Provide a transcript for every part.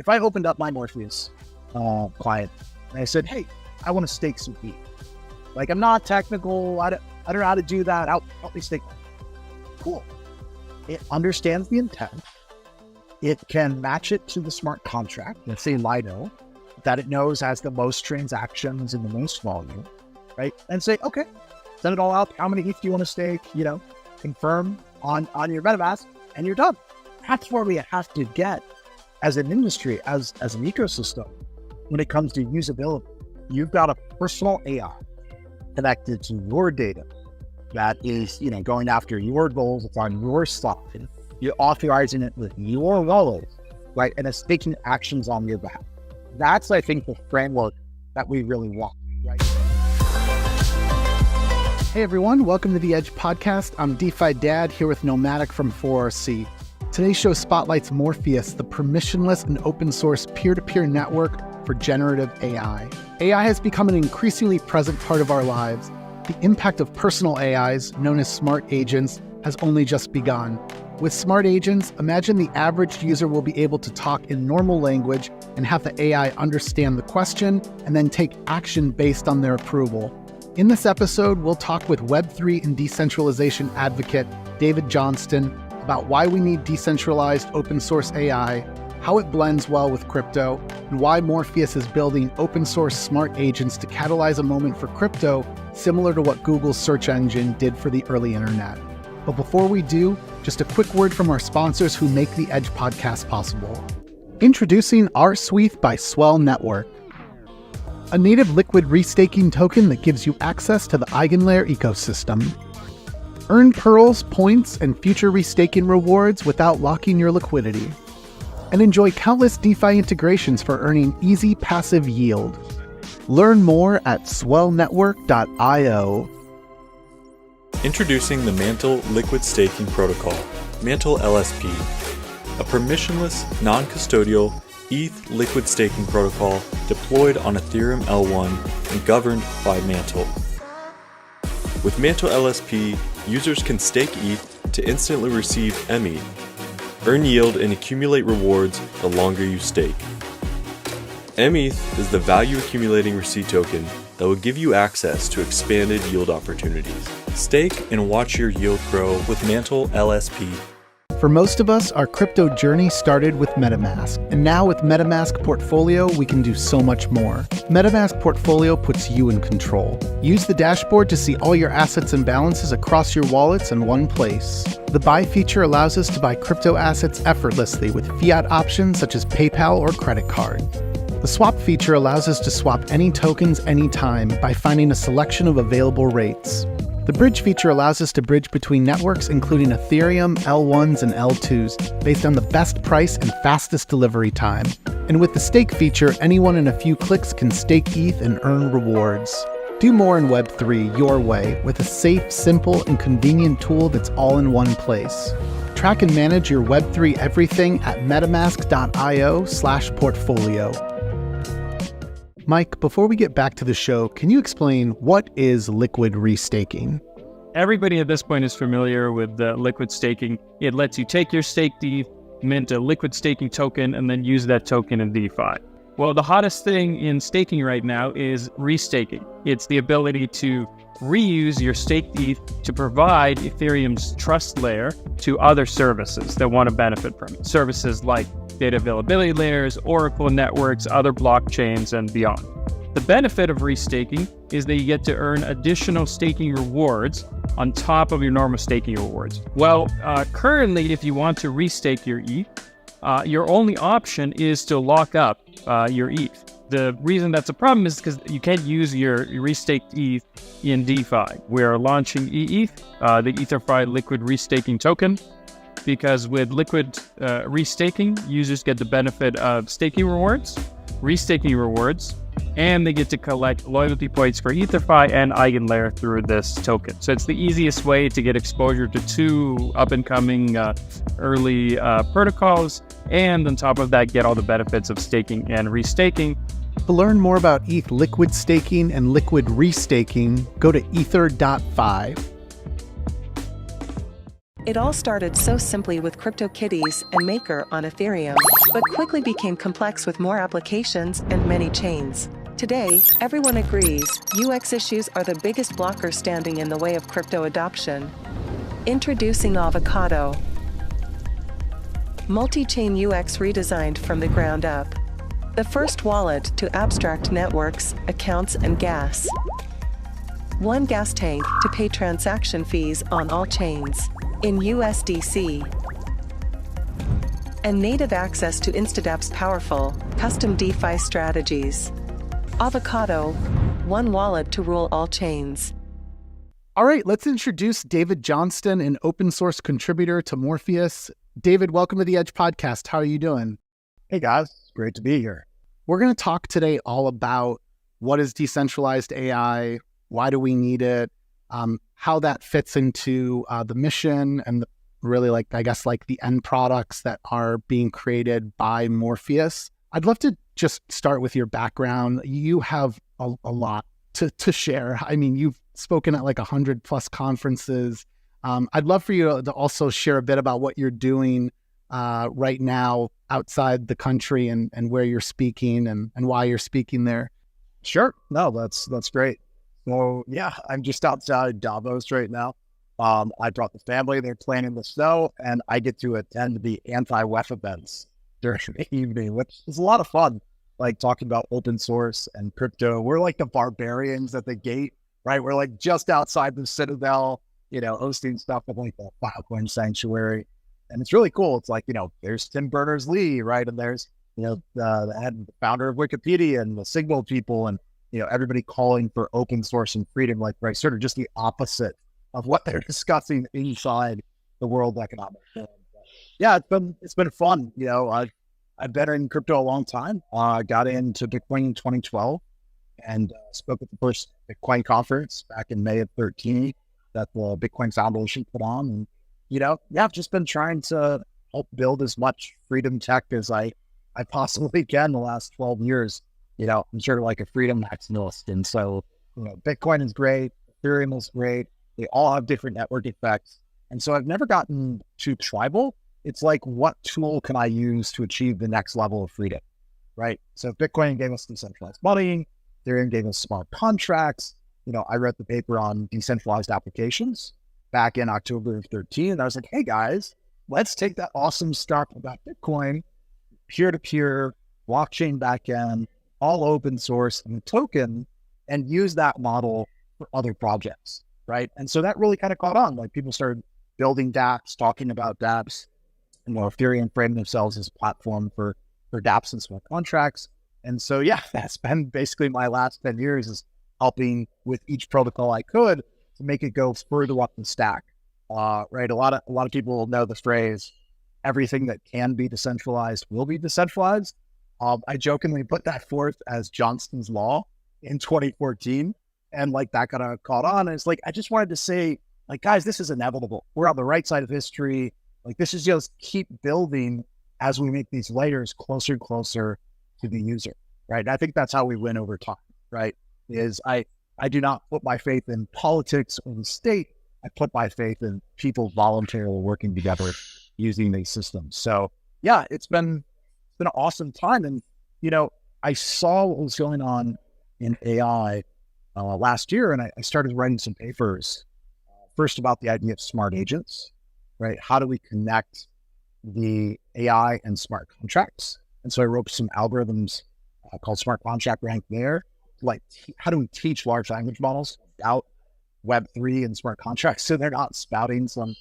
if I opened up my Morpheus client and I said, hey, I want to stake some ETH. Like, I'm not technical. I don't know how to do that. Help me stake. Cool. It understands the intent. It can match it to the smart contract, let's say Lido, that it knows has the most transactions and the most volume, right? And say, okay, send it all out. How many ETH do you want to stake? Confirm on your MetaMask, and you're done. That's where we have to get as an industry, as an ecosystem, when it comes to usability. You've got a personal AI connected to your data that is, going after your goals. It's on your side. You're authorizing it with your wallet, right? And it's taking actions on your behalf. That's, I think, the framework that we really want, right? Hey everyone, welcome to the Edge Podcast. I'm DeFi Dad here with Nomatic from 4RC. Today's show spotlights Morpheus, the permissionless and open source peer-to-peer network for generative AI. AI has become an increasingly present part of our lives. The impact of personal AIs, known as smart agents, has only just begun. With smart agents, imagine the average user will be able to talk in normal language and have the AI understand the question and then take action based on their approval. In this episode, we'll talk with Web3 and decentralization advocate David Johnston about why we need decentralized open source AI, how it blends well with crypto, and why Morpheus is building open source smart agents to catalyze a moment for crypto similar to what Google's search engine did for the early internet. But before we do, just a quick word from our sponsors who make the Edge podcast possible. Introducing RSWETH by SWELL Network, a native liquid restaking token that gives you access to the EigenLayer ecosystem. Earn pearls, points, and future restaking rewards without locking your liquidity. And enjoy countless DeFi integrations for earning easy passive yield. Learn more at swellnetwork.io. Introducing the MANTLE Liquid Staking Protocol, MANTLE LSP, a permissionless, non-custodial ETH liquid staking protocol deployed on Ethereum L1 and governed by MANTLE. With MANTLE LSP, users can stake ETH to instantly receive METH, earn yield and accumulate rewards the longer you stake. METH is the value accumulating receipt token that will give you access to expanded yield opportunities. Stake and watch your yield grow with MANTLE LSP. For most of us, our crypto journey started with MetaMask, and now with MetaMask Portfolio, we can do so much more. MetaMask Portfolio puts you in control. Use the dashboard to see all your assets and balances across your wallets in one place. The buy feature allows us to buy crypto assets effortlessly with fiat options such as PayPal or credit card. The swap feature allows us to swap any tokens anytime by finding a selection of available rates. The bridge feature allows us to bridge between networks including Ethereum, L1s, and L2s based on the best price and fastest delivery time. And with the stake feature, anyone in a few clicks can stake ETH and earn rewards. Do more in Web3 your way with a safe, simple, and convenient tool that's all in one place. Track and manage your Web3 everything at metamask.io/portfolio. Mike, before we get back to the show, can you explain what is liquid restaking? Everybody at this point is familiar with liquid staking. It lets you take your staked ETH, mint a liquid staking token, and then use that token in DeFi. Well, the hottest thing in staking right now is restaking. It's the ability to reuse your staked ETH to provide Ethereum's trust layer to other services that want to benefit from it. Services like data availability layers, Oracle networks, other blockchains, and beyond. The benefit of restaking is that you get to earn additional staking rewards on top of your normal staking rewards. Well, currently, if you want to restake your ETH, your only option is to lock up your ETH. The reason that's a problem is because you can't use your restaked ETH in DeFi. We're launching ETH, the ETHER.FI liquid restaking token, because with liquid restaking, users get the benefit of staking rewards, restaking rewards, and they get to collect loyalty points for ETHER.FI and EigenLayer through this token. So it's the easiest way to get exposure to two up-and-coming early protocols, and on top of that, get all the benefits of staking and restaking. To learn more about ETH liquid staking and liquid restaking, go to ETHER.FI. It all started so simply with CryptoKitties and Maker on Ethereum, but quickly became complex with more applications and many chains. Today, everyone agrees UX issues are the biggest blocker standing in the way of crypto adoption. Introducing AVOCADO. Multi-chain UX redesigned from the ground up. The first wallet to abstract networks, accounts, and gas. One gas tank to pay transaction fees on all chains in USDC. And native access to INSTADAPP's powerful, custom DeFi strategies. AVOCADO, one wallet to rule all chains. All right, let's introduce David Johnston, an open source contributor to Morpheus. David, welcome to the Edge podcast. How are you doing? Hey guys, great to be here. We're going to talk today all about what is decentralized AI, why do we need it, how that fits into the mission and really the end products that are being created by Morpheus. I'd love to just start with your background. You have a lot to share. I mean, you've spoken at 100 plus conferences. I'd love for you to also share a bit about what you're doing right now outside the country and where you're speaking and why you're speaking there. Sure. No, that's great. Well, yeah, I'm just outside Davos right now. I brought the family. They're playing in the snow, and I get to attend the anti-WETH events during the evening, which is a lot of fun, talking about open source and crypto. We're like the barbarians at the gate, right? We're just outside the Citadel, hosting stuff with the Filecoin Sanctuary. And it's really cool. It's there's Tim Berners-Lee, right? And there's, the founder of Wikipedia and the Signal people and, everybody calling for open source and freedom, right? Sort of just the opposite of what they're discussing inside the World Economic Forum. Yeah, it's been fun. I've been in crypto a long time. I got into Bitcoin in 2012 and spoke at the first Bitcoin conference back in May of 13 that the Bitcoin Foundation put on. And, I've just been trying to help build as much freedom tech as I possibly can the last 12 years. I'm sort of like a freedom maximalist. And so, Bitcoin is great. Ethereum is great. They all have different network effects. And so I've never gotten too tribal. It's what tool can I use to achieve the next level of freedom, right? So Bitcoin gave us decentralized money. Ethereum gave us smart contracts. I wrote the paper on decentralized applications back in October of 13. And I was like, hey guys, let's take that awesome stuff about Bitcoin, peer-to-peer, blockchain backend, all open source and token, and use that model for other projects, right? And so that really kind of caught on. People started building dApps, talking about dApps, and Ethereum framed themselves as a platform for dApps and smart contracts. And so, yeah, that's been basically my last 10 years is helping with each protocol I could to make it go further up the stack, right? A lot of people know the phrase, everything that can be decentralized will be decentralized. I jokingly put that forth as Johnston's law in 2014, and that got caught on. And it's I just wanted to say, guys, this is inevitable. We're on the right side of history. This is just keep building as we make these layers closer and closer to the user, right? And I think that's how we win over time, right? Is I do not put my faith in politics or the state. I put my faith in people voluntarily working together using these systems. So yeah, it's been an awesome time. And, I saw what was going on in AI last year, and I started writing some papers, first about the idea of smart agents, right? How do we connect the AI and smart contracts? And so I wrote some algorithms called Smart Contract Rank there. How do we teach large language models about Web3 and smart contracts so they're not spouting some,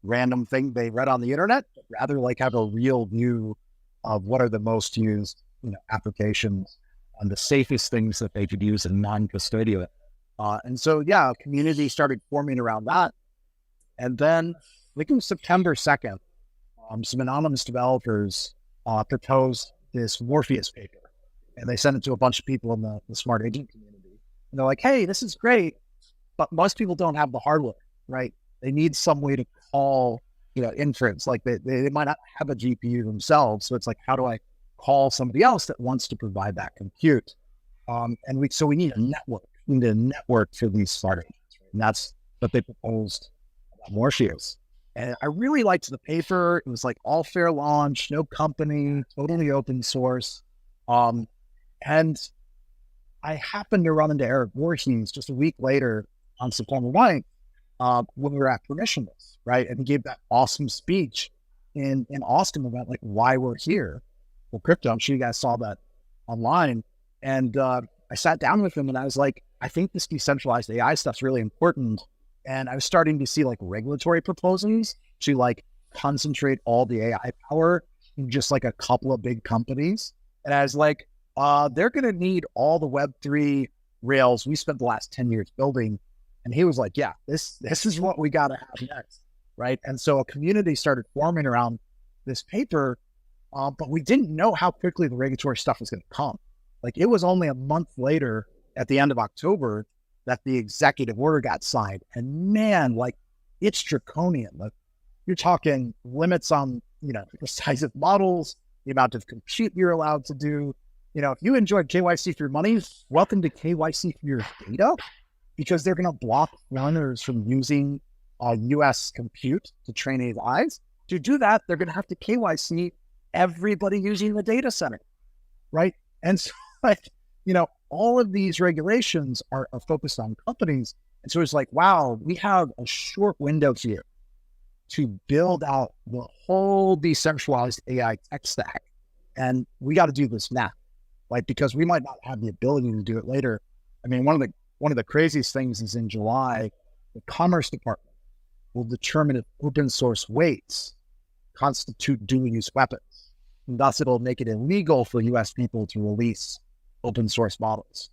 random thing they read on the internet, but rather have a real view of what are the most used, applications and the safest things that they could use in non-custodial. And so, yeah, a community started forming around that. And then I think it was September 2nd, some anonymous developers proposed this Morpheus paper, and they sent it to a bunch of people in the smart agent community. And they're like, hey, this is great, but most people don't have the hardware, right? They need some way to call, inference. They might not have a GPU themselves. So it's how do I call somebody else that wants to provide that compute? So we need a network. We need a network for these smart agents, right? And that's what they proposed about Morpheus. And I really liked the paper. It was like all fair launch, no company, totally open source. And I happened to run into Erik Voorhees just a week later on September 9th when we were at Permissionless, right? And he gave that awesome speech in Austin about like why we're here for crypto. I'm sure you guys saw that online. And I sat down with him and I was like, I think this decentralized AI stuff's really important. And I was starting to see like regulatory proposals to like concentrate all the AI power in just like a couple of big companies. And I was like, they're going to need all the Web3 rails we spent the last 10 years building. And he was like, yeah, this is what we got to have next, right? And so a community started forming around this paper, but we didn't know how quickly the regulatory stuff was going to come. Like it was only a month later at the end of October that the executive order got signed. And man, like it's draconian. Like you're talking limits on, the size of models, the amount of compute you're allowed to do. If you enjoy KYC for your money, welcome to KYC for your data, because they're going to block runners from using US compute to train AIs. To do that, they're going to have to KYC everybody using the data center, right? And so, all of these regulations are focused on companies. And so it's like, wow, we have a short window here to build out the whole decentralized AI tech stack. And we got to do this now, like, because we might not have the ability to do it later. I mean, one of the craziest things is in July, the Commerce Department will determine if open source weights constitute dual use weapons. And thus it'll make it illegal for US people to release open source models.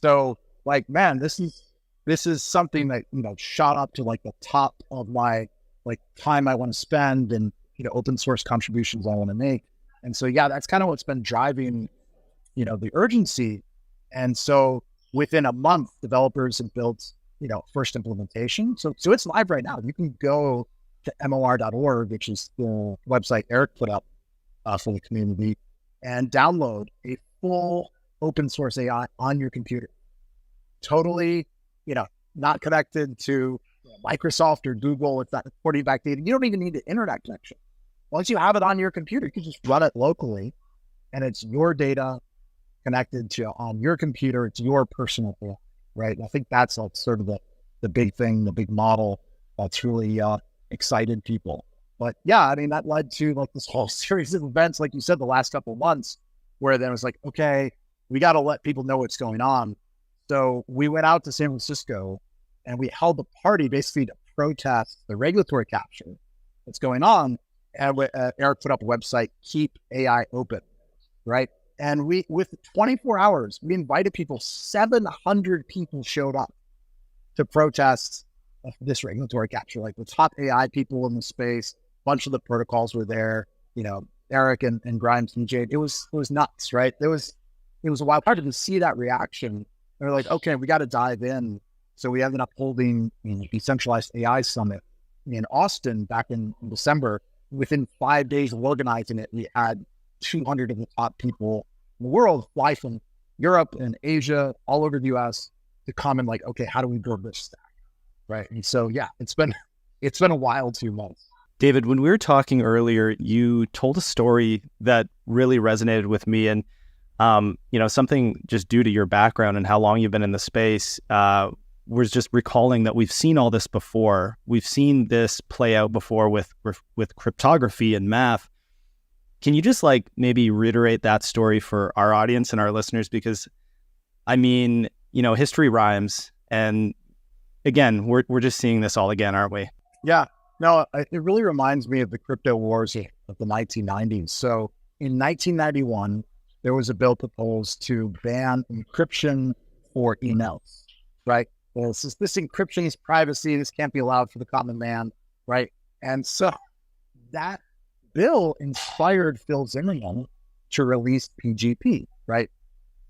So like, man, this is something that, shot up to like the top of my like time I want to spend and, open source contributions I want to make. And so, yeah, that's kind of what's been driving, the urgency. And so within a month, developers have built, first implementation. So it's live right now. You can go to MOR.org, which is the website Erik put up for the community, and download a full open source AI on your computer. Totally, not connected to Microsoft or Google. It's not reporting back data. You don't even need the internet connection. Once you have it on your computer, you can just run it locally, and it's your data connected to on your computer. It's your personal data, right? And I think that's like sort of the big thing, the big model that's really excited people. But yeah, I mean, that led to like this whole series of events, like you said, the last couple of months, where then it was like, okay, we got to let people know what's going on. So we went out to San Francisco and we held a party basically to protest the regulatory capture that's going on. And Erik put up a website, Keep AI Open, right? And we, with 24 hours, we invited people, 700 people showed up to protest this regulatory capture, like the top AI people in the space. A bunch of the protocols were there, Erik and Grimes and Jade. It was nuts, right? It was a wild part to see that reaction. They're like, okay, we got to dive in. So we ended up holding the Decentralized AI Summit in Austin back in December. Within 5 days of organizing it, we had 200 of the top people in the world fly from Europe and Asia, all over the US, to come and like, okay, how do we build this stack, right? And so, yeah, it's been a wild 2 months. David, when we were talking earlier, you told a story that really resonated with me, and something just due to your background and how long you've been in the space, was just recalling that we've seen all this before. We've seen this play out before with cryptography and math. Can you just like maybe reiterate that story for our audience and our listeners? Because I mean, history rhymes, and again, we're just seeing this all again, aren't we? Yeah, no, it really reminds me of the crypto wars of the 1990s. So in 1991, there was a bill proposed to ban encryption for emails, right? Well, this encryption is privacy. This can't be allowed for the common man, right? And so that bill inspired Phil Zimmermann to release PGP, right?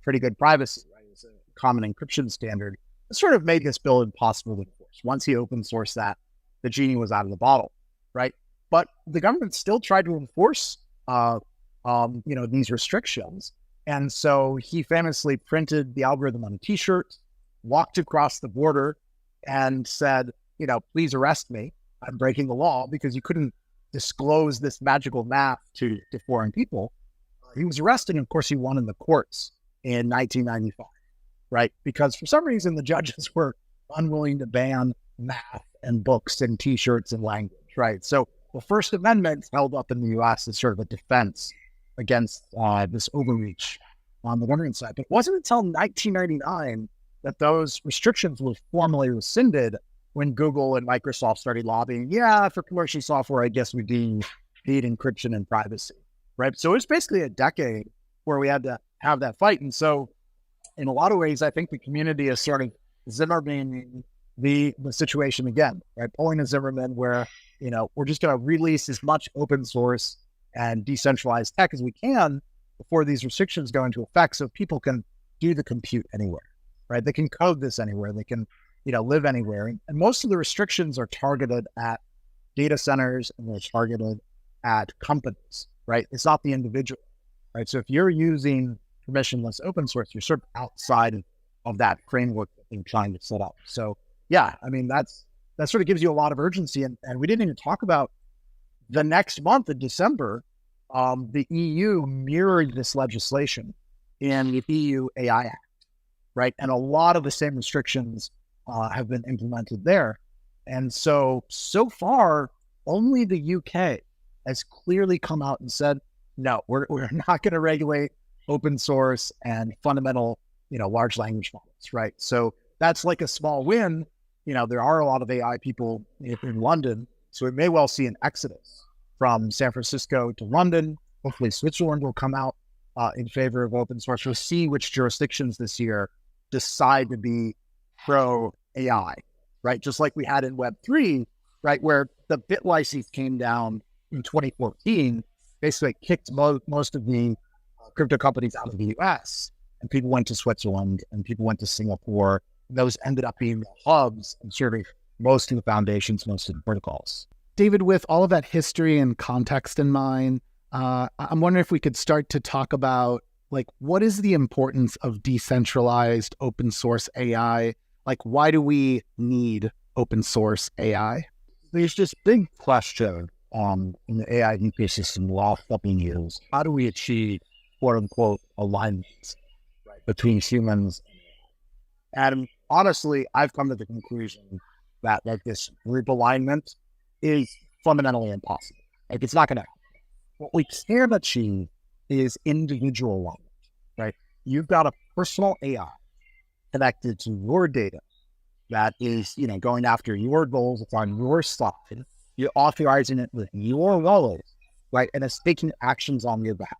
Pretty good privacy, right? It's a common encryption standard. It sort of made this bill impossible to enforce. Once he open sourced that, the genie was out of the bottle, right? But the government still tried to enforce, these restrictions. And so he famously printed the algorithm on a t-shirt, walked across the border and said, please arrest me. I'm breaking the law because you couldn't disclose this magical math to foreign people. He was arrested, and of course he won in the courts in 1995, right? Because for some reason the judges were unwilling to ban math and books and t-shirts and language, right? So the First Amendment held up in the US as sort of a defense against this overreach on the government side. But it wasn't until 1999 that those restrictions were formally rescinded when Google and Microsoft started lobbying, for commercial software, I guess we need encryption and privacy, right? So it was basically a decade where we had to have that fight. And so in a lot of ways, I think the community is sort of Zimmermaning the situation again, right? Pulling a Zimmerman where, we're just going to release as much open source and decentralized tech as we can before these restrictions go into effect so people can do the compute anywhere, right? They can code this anywhere. They can, live anywhere. And most of the restrictions are targeted at data centers and they're targeted at companies, right? It's not the individual, right? So if you're using permissionless open source, you're sort of outside of that framework that they're trying to set up. So that sort of gives you a lot of urgency. And we didn't even talk about the next month in December, the EU mirrored this legislation in the EU AI Act, right? And a lot of the same restrictions have been implemented there. And so far, only the UK has clearly come out and said, no, we're not going to regulate open source and fundamental, large language models, right? So that's like a small win. There are a lot of AI people in London, so we may well see an exodus from San Francisco to London. Hopefully Switzerland will come out in favor of open source. We'll see which jurisdictions this year decide to be pro AI, right? Just like we had in Web3, right? Where the bit license came down in 2014, basically kicked most of the crypto companies out of the US, and people went to Switzerland and people went to Singapore. Those ended up being the hubs and serving most of the foundations, most of the protocols. David, with all of that history and context in mind, I'm wondering if we could start to talk about, what is the importance of decentralized open source AI? Why do we need open source AI? There's this big question in the AI ecosystem the last couple of years. How do we achieve, quote unquote, alignment between humans and AI? And honestly, I've come to the conclusion that this group alignment is fundamentally impossible. It's not going to happen. What we can achieve is individual alignment, right? You've got a personal AI connected to your data that is, going after your goals. It's on your side. You're authorizing it with your wallet, right? And it's taking actions on your behalf.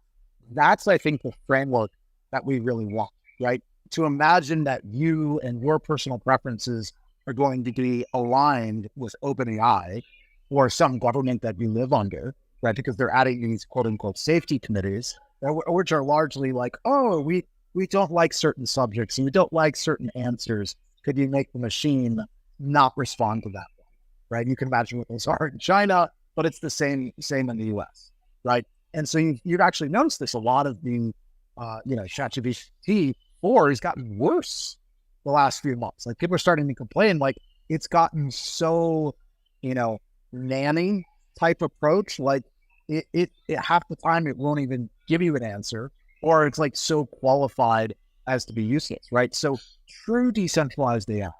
That's, I think, the framework that we really want, right? To imagine that you and your personal preferences are going to be aligned with OpenAI or some government that you live under, right? Because they're adding these quote unquote safety committees, which are largely like, we don't like certain subjects and we don't like certain answers. Could you make the machine not respond to that one, right? You can imagine what those are in China, but it's the same in the US, right? And so you've actually noticed this. A lot of the, ChatGPT 4 has gotten worse the last few months. People are starting to complain, it's gotten so, nanny type approach. It half the time it won't even give you an answer, or it's so qualified as to be useless, right? So true decentralized AI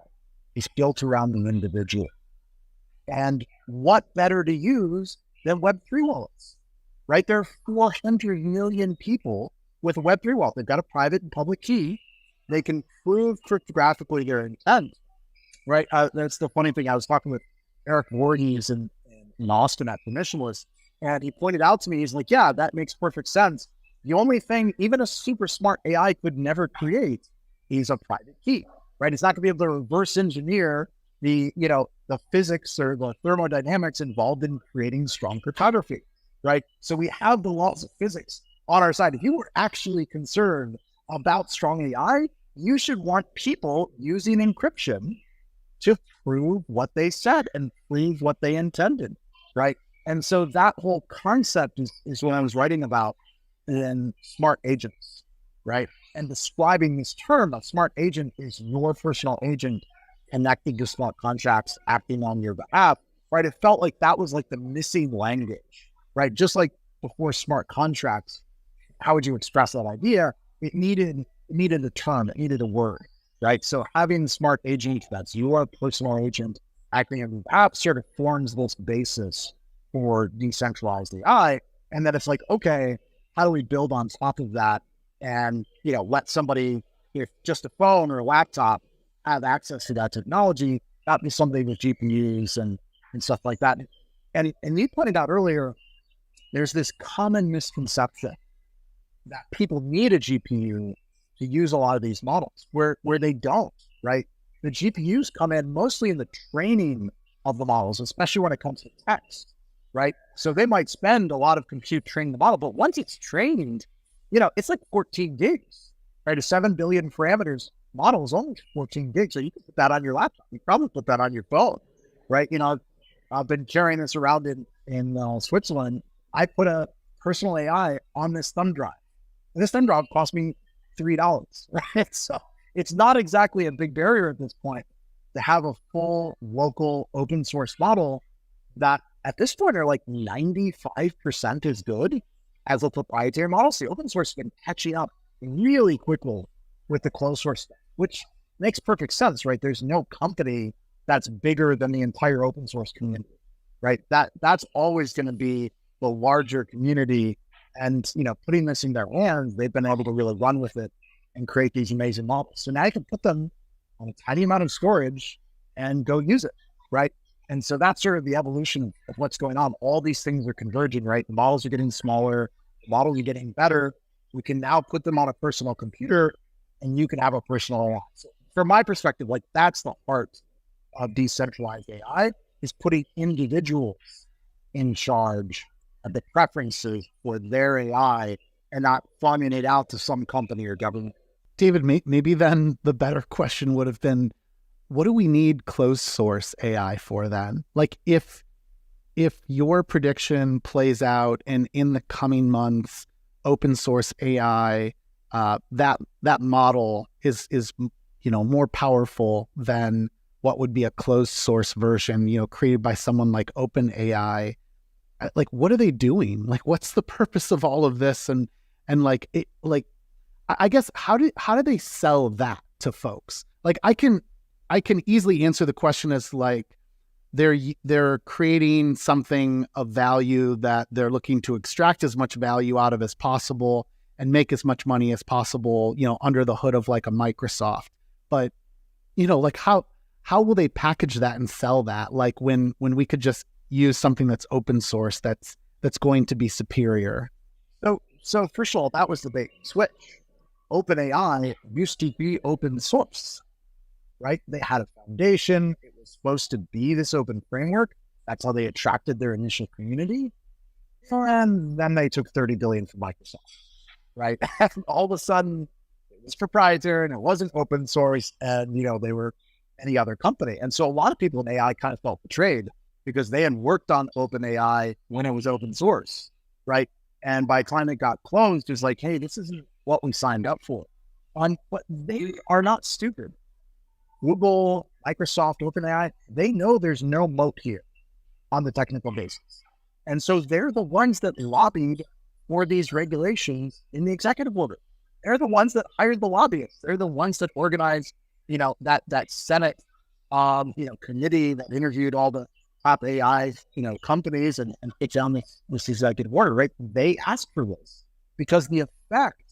is built around the individual. And what better to use than Web3 wallets, right? There are 400 million people with a Web3 wallet. They've got a private and public key. They can prove cryptographically their intent, right? That's the funny thing. I was talking with Erik Voorhees in Austin at Permissionless, and he pointed out to me, he's like, yeah, that makes perfect sense. The only thing even a super smart AI could never create is a private key, right? It's not going to be able to reverse engineer the physics or the thermodynamics involved in creating strong cryptography, right? So we have the laws of physics on our side. If you were actually concerned about strong AI, you should want people using encryption to prove what they said and prove what they intended, right? And so that whole concept is what I was writing about in smart agents, right? And describing this term, a smart agent is your personal agent connecting to smart contracts, acting on your behalf. right? It felt like that was like the missing language, right? Just like before smart contracts, how would you express that idea? It needed a term, it needed a word, right? So having smart agent, that's your personal agent acting on the app, sort of forms this basis for decentralized AI. And then it's like, okay, how do we build on top of that and, let somebody, if just a phone or a laptop, have access to that technology, not be something with GPUs and stuff like that. And you pointed out earlier, there's this common misconception that people need a GPU to use a lot of these models where they don't, right? The GPUs come in mostly in the training of the models, especially when it comes to text, right? So they might spend a lot of compute training the model, but once it's trained, it's like 14 gigs, right? A 7 billion parameters model is only 14 gigs. So you can put that on your laptop. You probably put that on your phone, right? I've been carrying this around in Switzerland. I put a personal AI on this thumb drive. And this thumb drive cost me $3, right? So it's not exactly a big barrier at this point to have a full local open source model that at this point are like 95% as good as a proprietary model. So open source has been catching up really quickly with the closed source stuff, which makes perfect sense, right? There's no company that's bigger than the entire open source community, right? That's always going to be the larger community. And, putting this in their hands, they've been able to really run with it and create these amazing models. So now you can put them on a tiny amount of storage and go use it, right? And so that's sort of the evolution of what's going on. All these things are converging, right? The models are getting smaller, the models are getting better. We can now put them on a personal computer and you can have a personal AI. So from my perspective, like that's the heart of decentralized AI, is putting individuals in charge of the preferences for their AI and not farming it out to some company or government. David, maybe then the better question would have been, what do we need closed source AI for then? Like if your prediction plays out and in the coming months, open source AI, that model is more powerful than what would be a closed source version, created by someone like OpenAI. Like, what are they doing? Like, what's the purpose of all of this? And I guess how do they sell that to folks? Like, I can easily answer the question as like they're creating something of value that they're looking to extract as much value out of as possible and make as much money as possible, under the hood of like a Microsoft. But like how will they package that and sell that? Like when we could just use something that's open source that's going to be superior. So first of all, that was the big switch. OpenAI used to be open source, right? They had a foundation. It was supposed to be this open framework. That's how they attracted their initial community. And then they took $30 billion from Microsoft, right? And all of a sudden it was proprietary and it wasn't open source, and they were any other company. And so a lot of people in AI kind of felt betrayed because they had worked on OpenAI when it was open source, right? And by the time it got closed, it was like, hey, this isn't what we signed up for. But they are not stupid. Google, Microsoft, OpenAI, they know there's no moat here on the technical basis. And so they're the ones that lobbied for these regulations in the executive order. They're the ones that hired the lobbyists. They're the ones that organized, that Senate, committee that interviewed all the top AI, companies and put down this executive order, right? They asked for this because the effect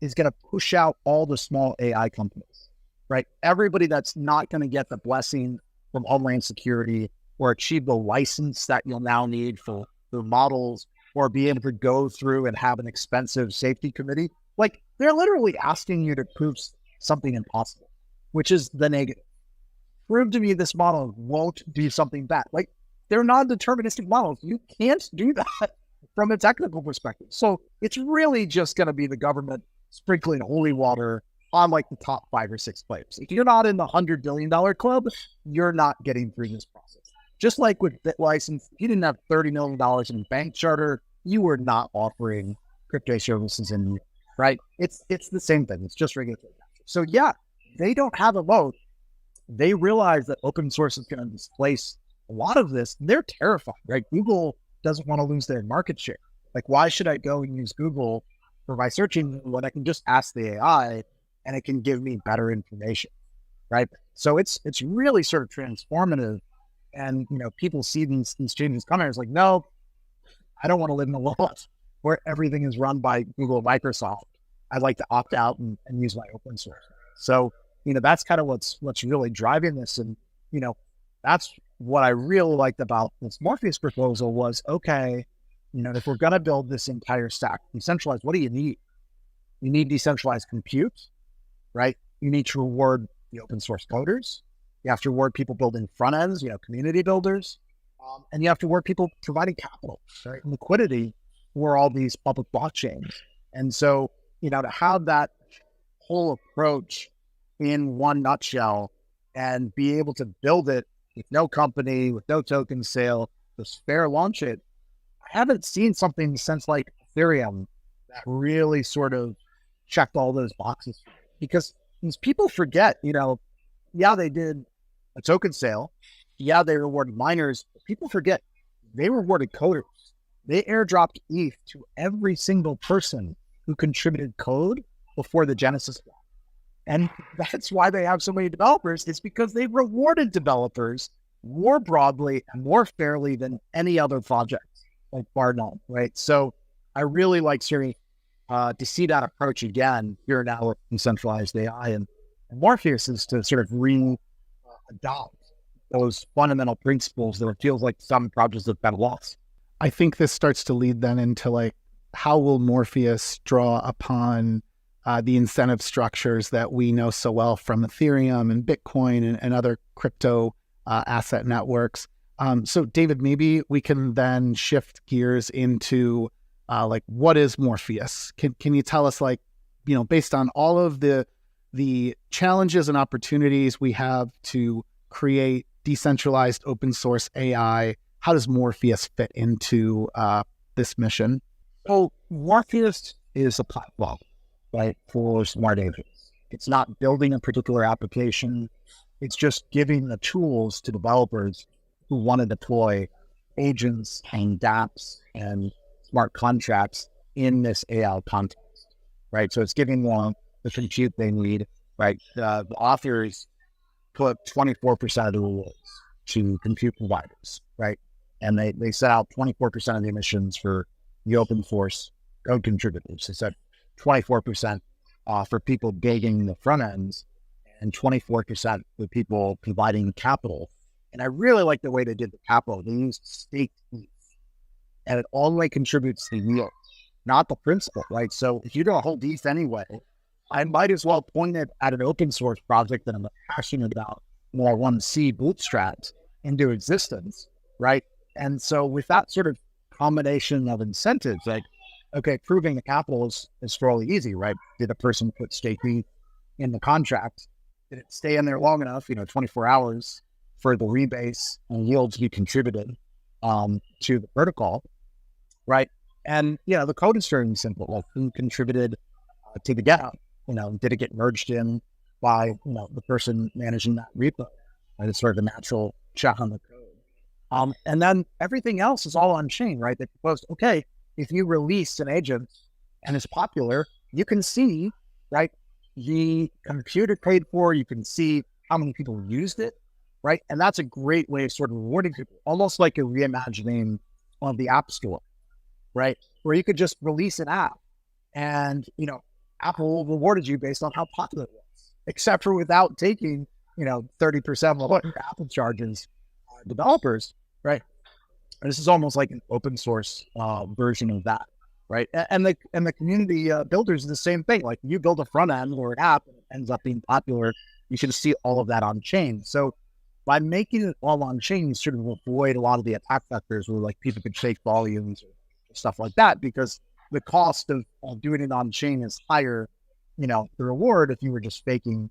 is going to push out all the small AI companies, right? Everybody that's not going to get the blessing from Homeland Security or achieve the license that you'll now need for the models or be able to go through and have an expensive safety committee. Like they're literally asking you to prove something impossible, which is the negative. Prove to me this model won't do something bad. Like they're non-deterministic models. You can't do that from a technical perspective. So it's really just going to be the government sprinkling holy water on like the top 5 or 6 players. If you're not in the $100 billion club, you're not getting through this process. Just like with BitLicense, if you didn't have $30 million in bank charter, you were not offering crypto services in, right? It's the same thing. It's just regulatory. So yeah, they don't have a moat. They realize that open source is going to displace a lot of this, they're terrified, right? Google doesn't want to lose their market share. Like, why should I go and use Google for my searching when I can just ask the AI and it can give me better information, right? So it's really sort of transformative. And, people see these changes coming. It's like, no, I don't want to live in a world where everything is run by Google and Microsoft. I'd like to opt out and use my open source. So, that's kind of what's really driving this. And, that's what I really liked about this Morpheus proposal was, okay, if we're going to build this entire stack, decentralized, what do you need? You need decentralized compute, right? You need to reward the open source coders. You have to reward people building front ends, community builders. And you have to reward people providing capital, right? And liquidity for all these public blockchains. And so, to have that whole approach in one nutshell and be able to build it with no company, with no token sale, just fair launch it, I haven't seen something since like Ethereum that really sort of checked all those boxes. Because these people forget, yeah, they did a token sale. Yeah, they rewarded miners. But people forget they rewarded coders. They airdropped ETH to every single person who contributed code before the Genesis block. And that's why they have so many developers. It's because they rewarded developers more broadly and more fairly than any other project, like bar none, right? So I really like to see that approach again here now with decentralized AI and Morpheus is to sort of adopt those fundamental principles that it feels like some projects have been lost. I think this starts to lead then into like, how will Morpheus draw upon the incentive structures that we know so well from Ethereum and Bitcoin and other crypto asset networks? So David, maybe we can then shift gears into like, what is Morpheus? Can you tell us, like, based on all of the challenges and opportunities we have to create decentralized open source AI, how does Morpheus fit into this mission? So Morpheus is a platform, right, for smart agents. It's not building a particular application. It's just giving the tools to developers who want to deploy agents and dApps and smart contracts in this AI context, right? So it's giving them the compute they need, right? The authors put 24% of the rewards to compute providers, right? And they set out 24% of the emissions for the open source code contributors. They said 24% for people building the front ends and 24% for people providing capital. And I really like the way they did the capital. They used staked ETH, and it only contributes to the yield, not the principal, right? So if you do a whole ETH anyway, I might as well point it at an open source project that I'm passionate about, or I want to see bootstrapped into existence, right? And so with that sort of combination of incentives, like, okay, proving the capital is fairly easy, right? Did a person put stake ETH in the contract? Did it stay in there long enough, 24 hours for the rebase and yield to be contributed to the protocol, right? And, the code is very simple. Like, who contributed to the GitHub? Did it get merged in by, the person managing that repo? Right? It's sort of a natural check on the code. And then everything else is all on chain, right? They proposed, okay, if you release an agent and it's popular, you can see, right, the compute it paid for, you can see how many people used it, right? And that's a great way of sort of rewarding people, almost like a reimagining of the App Store, right? Where you could just release an app and, Apple rewarded you based on how popular it was, except for without taking, 30% of what Apple charges developers, right? And this is almost like an open source version of that, right? And the community builders is the same thing. Like, you build a front end or an app and it ends up being popular, you should see all of that on chain. So by making it all on chain, you sort of avoid a lot of the attack vectors where like people could fake volumes or stuff like that, because the cost of doing it on chain is higher, the reward if you were just faking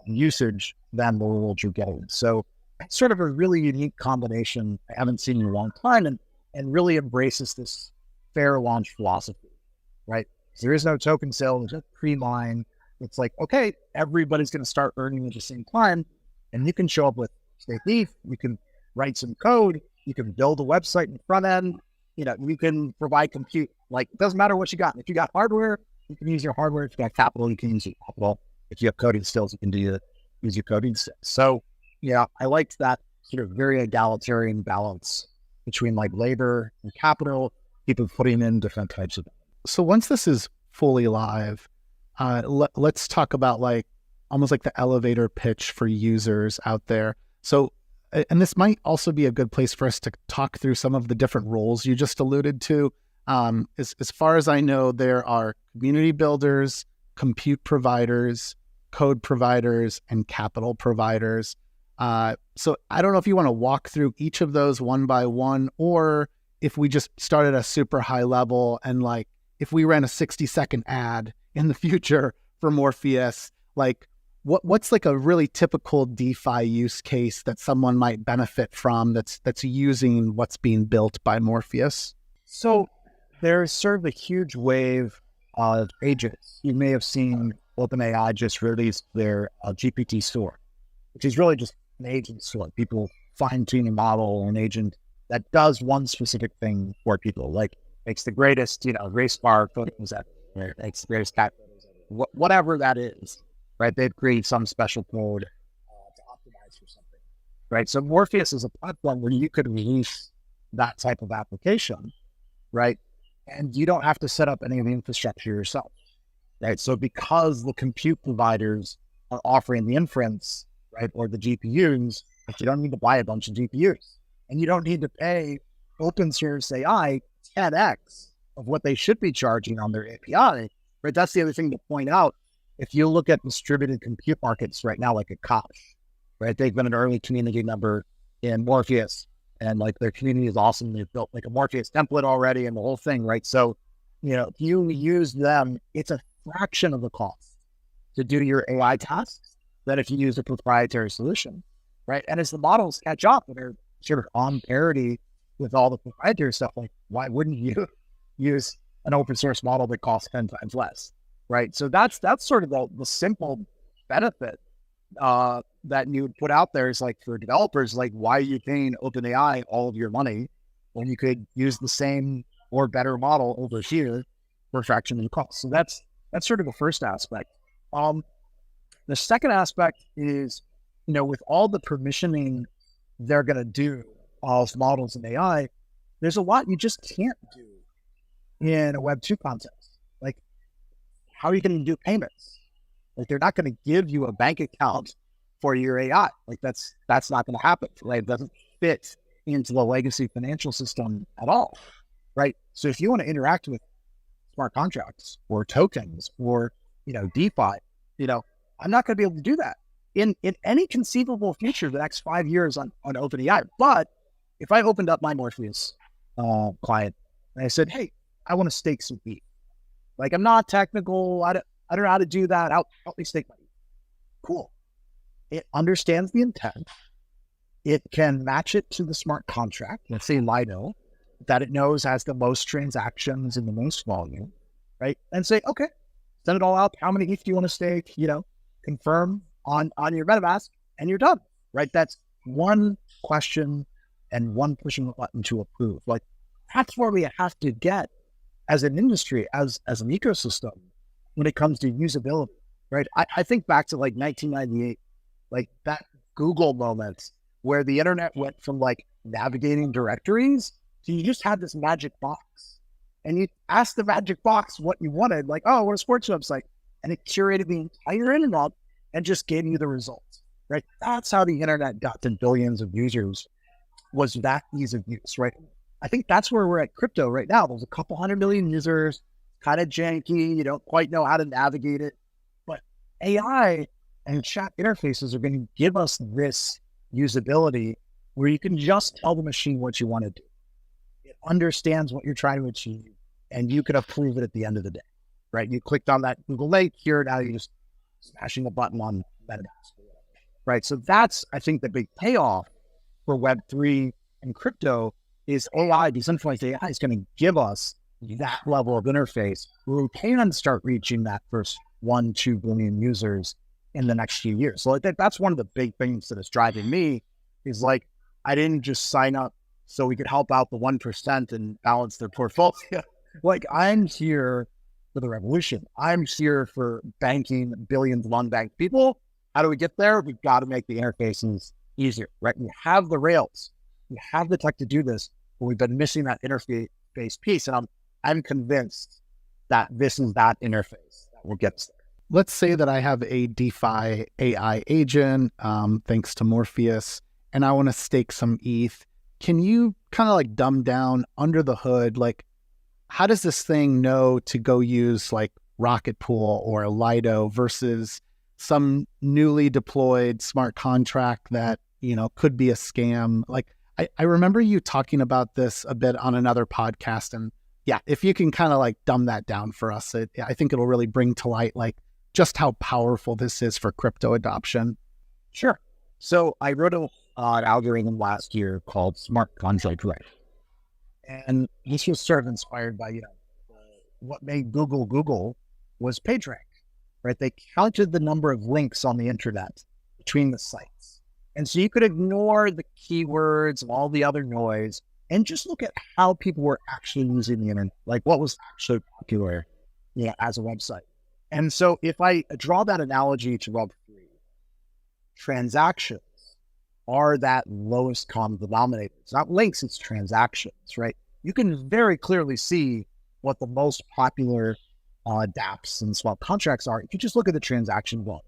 usage than the reward you're getting. So it's sort of a really unique combination I haven't seen in a long time, and really embraces this fair launch philosophy, right? So there is no token sale, there's no pre-mine. It's like, okay, everybody's going to start earning at the same time, and you can show up with stake ETH, you can write some code. You can build a website in the front end. You can provide compute. Like, it doesn't matter what you got. If you got hardware, you can use your hardware. If you got capital, you can use your capital. If you have coding skills, you can use your coding skills. So, I liked that sort of very egalitarian balance between like labor and capital, people putting in different types of. So once this is fully live, let's talk about like almost like the elevator pitch for users out there. So, and this might also be a good place for us to talk through some of the different roles you just alluded to. As far as I know, there are community builders, compute providers, code providers, and capital providers. So I don't know if you want to walk through each of those one by one, or if we just start at a super high level and like, if we ran a 60-second ad in the future for Morpheus, like what's like a really typical DeFi use case that someone might benefit from that's using what's being built by Morpheus? So there's sort of a huge wave of agents. You may have seen OpenAI just released their GPT store, which is really just an agent store. People fine-tune a model or an agent that does one specific thing for people, like makes the greatest, race bar photos ever, makes the greatest cat photos ever, whatever that is, right? They've created some special code to optimize for something, right? So Morpheus is a platform where you could release that type of application, right? And you don't have to set up any of the infrastructure yourself, right? So because the compute providers are offering the inference, right, or the GPUs, but you don't need to buy a bunch of GPUs, and you don't need to pay open source AI 10x of what they should be charging on their API, right? That's the other thing to point out. If you look at distributed compute markets right now, like a Kosh, right? They've been an early community member in Morpheus, and like their community is awesome. They've built like a Morpheus template already and the whole thing, right? So, if you use them, it's a fraction of the cost to do your AI tasks than if you use a proprietary solution, right? And as the models catch up and they're sort of on parity with all the proprietary stuff, like why wouldn't you use an open source model that costs 10 times less, right? So that's sort of the simple benefit that you would put out there is like for developers, like why are you paying OpenAI all of your money when you could use the same or better model over here for a fraction of the cost? So that's sort of the first aspect. The second aspect is, with all the permissioning they're going to do of models and AI, there's a lot you just can't do in a Web 2 context. Like, how are you going to do payments? Like, they're not going to give you a bank account for your AI. Like, that's not going to happen, right? It doesn't fit into the legacy financial system at all, right? So if you want to interact with smart contracts or tokens or, DeFi, I'm not going to be able to do that in any conceivable future the next 5 years on OpenAI. But if I opened up my Morpheus client and I said, hey, I want to stake some ETH. Like, I'm not technical. I don't know how to do that. Help me stake my ETH. Cool. It understands the intent. It can match it to the smart contract. Let's say Lido, that it knows has the most transactions and the most volume, right? And say, okay, send it all out. How many ETH do you want to stake? Confirm on your MetaMask, and you're done, right? That's one question and one pushing a button to approve. Like, that's where we have to get as an industry, as an ecosystem, when it comes to usability, right? I think back to like 1998, like that Google moment where the internet went from like navigating directories to you just had this magic box, and you asked the magic box what you wanted, like, oh, what a sports website, and it curated the entire internet and just gave you the results, right? That's how the internet got to billions of users, was that ease of use, right? I think that's where we're at crypto right now. There's a couple 100 million users, kind of janky. You don't quite know how to navigate it, but AI and chat interfaces are going to give us this usability where you can just tell the machine what you want to do. It understands what you're trying to achieve, and you can approve it at the end of the day, right? You clicked on that Google link, here now you're just smashing a button on MetaMask, right? So that's, I think, the big payoff for Web3 and crypto is AI, decentralized AI is going to give us that level of interface where we can start reaching that first 1-2 billion users in the next few years. So I think that's one of the big things that is driving me is like, I didn't just sign up so we could help out the 1% and balance their portfolio. Like, I'm here for the revolution. I'm here for banking billions of unbanked people. How do we get there? We've got to make the interfaces easier, right? We have the Rails, we have the tech to do this, but we've been missing that interface piece. And I'm convinced that this is that interface that will get us there. Let's say that I have a DeFi AI agent, thanks to Morpheus, and I want to stake some ETH. Can you kind of like dumb down under the hood, like, how does this thing know to go use like Rocket Pool or Lido versus some newly deployed smart contract that, you know, could be a scam? Like, I remember you talking about this a bit on another podcast, and yeah, if you can kind of like dumb that down for us, I think it'll really bring to light like just how powerful this is for crypto adoption. Sure. So I wrote an algorithm last year called Smart Contract Rank. And this was sort of inspired by, you know, what made Google was PageRank, right? They counted the number of links on the internet between the sites. And so you could ignore the keywords and all the other noise and just look at how people were actually using the internet, like what was actually popular, you know, as a website. And so if I draw that analogy to Web3, transactions are that lowest common denominator. It's not links, it's transactions, right? You can very clearly see what the most popular dApps and smart contracts are if you just look at the transaction volume,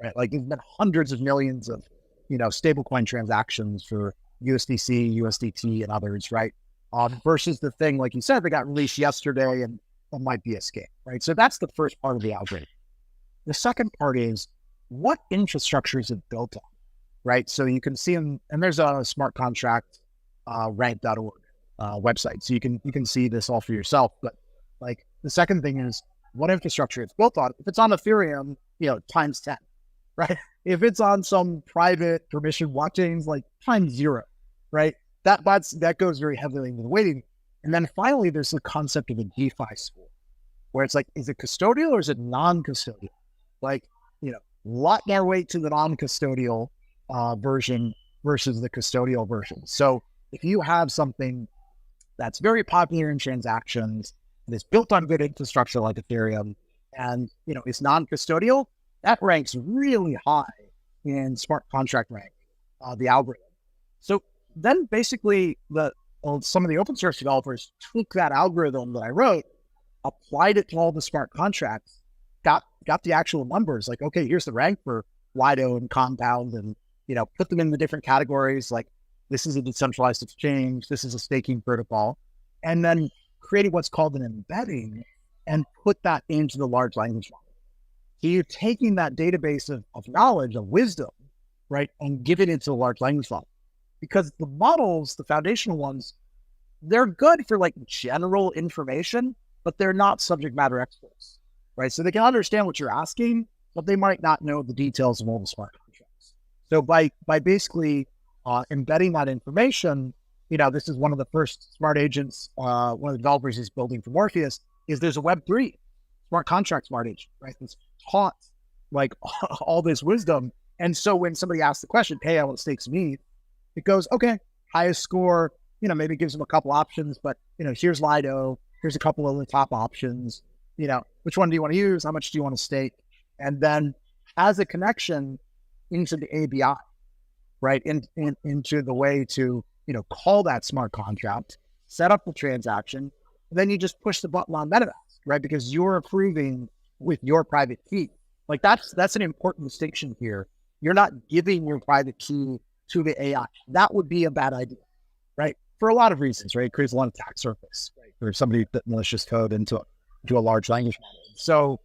right? Like, there's been hundreds of millions of, you know, stablecoin transactions for USDC, USDT, and others, right? Versus the thing, like you said, that got released yesterday and it might be a scam, right? So that's the first part of the algorithm. The second part is, what infrastructure is it built on, right? So you can see and there's a smart contract rank.org website. So you can see this all for yourself. But like, the second thing is what infrastructure it's built on. If it's on Ethereum, you know, times 10, right? If it's on some private permission blockchains, like times 0, right? That goes very heavily into the weighting. And then finally, there's the concept of a DeFi score, where it's like, is it custodial or is it non-custodial? Like, you know, lot more weight to the non-custodial version versus the custodial version. So if you have something that's very popular in transactions and is built on good infrastructure like Ethereum, and, you know, it's non-custodial, that ranks really high in smart contract rank, the algorithm. So then basically some of the open source developers took that algorithm that I wrote, applied it to all the smart contracts, got the actual numbers, like, okay, here's the rank for Lido and Compound, and, you know, put them in the different categories, like, this is a decentralized exchange, this is a staking protocol, and then created what's called an embedding and put that into the large language model. So you're taking that database of knowledge, of wisdom, right, and giving it to the large language model. Because the models, the foundational ones, they're good for like general information, but they're not subject matter experts, right? So they can understand what you're asking, but they might not know the details of all the smart contracts. So by basically embedding that information, you know, this is one of the first smart agents, one of the developers is building for Morpheus, is there's a Web3 smart contract smart agent, right? That's taught like all this wisdom. And so when somebody asks the question, hey, I want to stake some ETH, it goes, okay, highest score, you know, maybe gives them a couple options, but, you know, here's Lido, here's a couple of the top options, you know, which one do you want to use? How much do you want to stake? And then as a connection into the ABI, right? Into the way to, you know, call that smart contract, set up the transaction, and then you just push the button on MetaMask, right? Because you're approving with your private key. Like, that's an important distinction here. You're not giving your private key to the AI. That would be a bad idea, right? For a lot of reasons, right? It creates a lot of attack surface, right? For somebody that malicious code into a large language model. So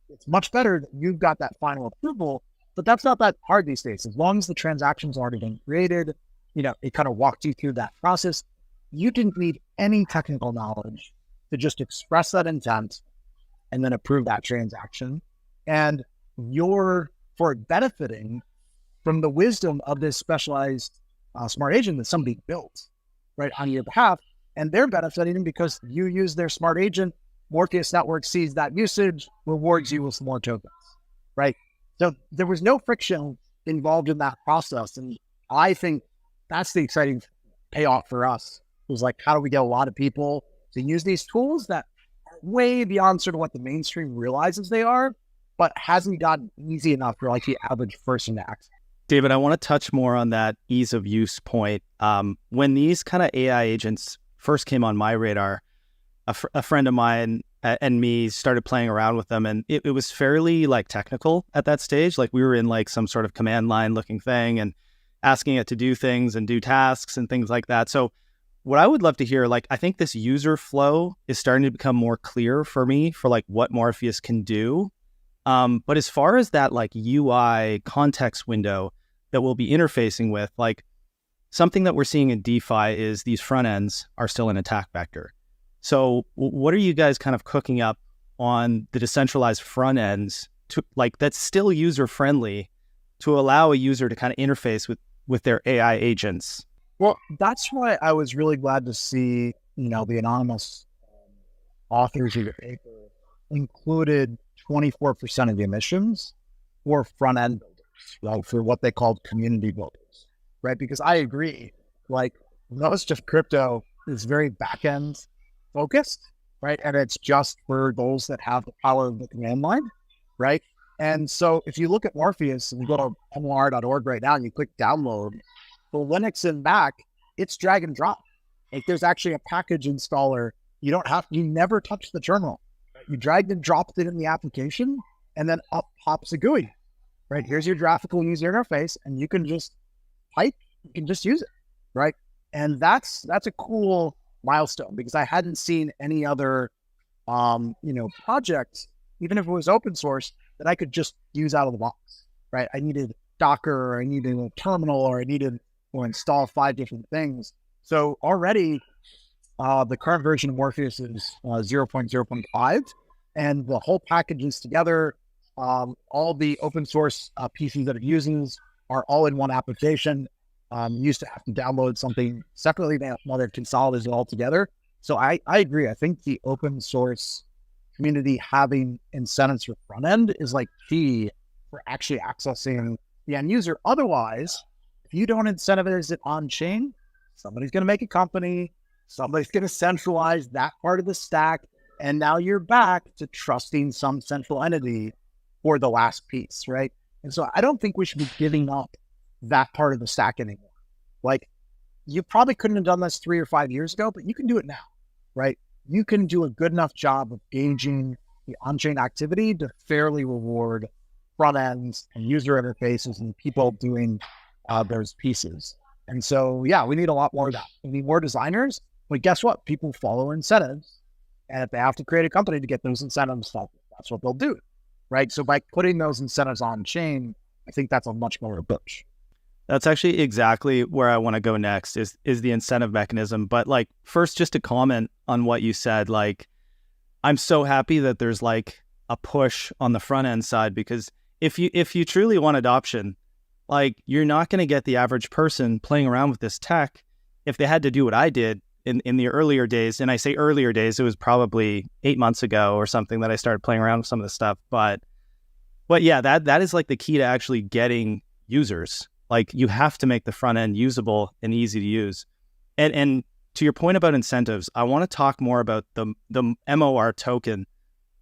it's much better that you've got that final approval, but that's not that hard these days. As long as the transaction's already been created, you know, it kind of walked you through that process. You didn't need any technical knowledge to just express that intent and then approve that transaction. And you're for benefiting from the wisdom of this specialized smart agent that somebody built, right, on your behalf. And they're benefiting because you use their smart agent. Morpheus Network sees that usage, rewards you with some more tokens, right? So there was no friction involved in that process. And I think that's the exciting payoff for us. It was like, how do we get a lot of people to use these tools that are way beyond sort of what the mainstream realizes they are, but hasn't gotten easy enough for like the average person to access. David, I want to touch more on that ease of use point. When these kind of AI agents first came on my radar, a friend of mine and me started playing around with them, and it was fairly like technical at that stage. Like we were in like some sort of command line looking thing and asking it to do things and do tasks and things like that. So what I would love to hear, like, I think this user flow is starting to become more clear for me for like what Morpheus can do. But as far as that like UI context window that we'll be interfacing with, like something that we're seeing in DeFi is these front ends are still an attack vector. So what are you guys kind of cooking up on the decentralized front ends to like that's still user friendly to allow a user to kind of interface with their AI agents? Well, that's why I was really glad to see, the anonymous authors of the paper included 24% of the emissions for front-end builders, like for what they called community builders, right? Because I agree, like most of crypto is very back-end focused, right? And it's just for those that have the power of the command line, right? And so if you look at Morpheus and you go to mlr.org right now and you click download, for Linux and Mac, it's drag and drop. Like there's actually a package installer. You never touch the terminal. You dragged and dropped it in the application, and then up pops a GUI, right? Here's your graphical user interface, and you can just type, you can just use it, right? And that's a cool milestone because I hadn't seen any other, project, even if it was open source, that I could just use out of the box, right? I needed Docker, or I needed a terminal, or I needed to install 5 different things. So already, the current version of Morpheus is 0.0.5, and the whole package is together. All the open source PCs that it uses are all in one application. You used to have to download something separately, now they're consolidated all together. So I agree. I think the open source community having incentives for front end is like key for actually accessing the end user. Otherwise, if you don't incentivize it on chain, somebody's going to make a company, somebody's going to centralize that part of the stack, and now you're back to trusting some central entity for the last piece, right? And so I don't think we should be giving up that part of the stack anymore. Like, you probably couldn't have done this 3 or 5 years ago, but you can do it now, right? You can do a good enough job of gauging the on-chain activity to fairly reward front ends and user interfaces and people doing those pieces. And so, yeah, we need a lot more of that. We need more designers, but guess what? People follow incentives. And if they have to create a company to get those incentives, that's what they'll do, right? So by putting those incentives on chain, I think that's a much more approach. That's actually exactly where I want to go next is the incentive mechanism. But like, first, just to comment on what you said, like, I'm so happy that there's like a push on the front end side, because if you truly want adoption, like, you're not going to get the average person playing around with this tech if they had to do what I did in the earlier days. And I say earlier days, it was probably 8 months ago or something that I started playing around with some of this stuff. But yeah, that is like the key to actually getting users. Like, you have to make the front end usable and easy to use. And to your point about incentives, I want to talk more about the MOR token,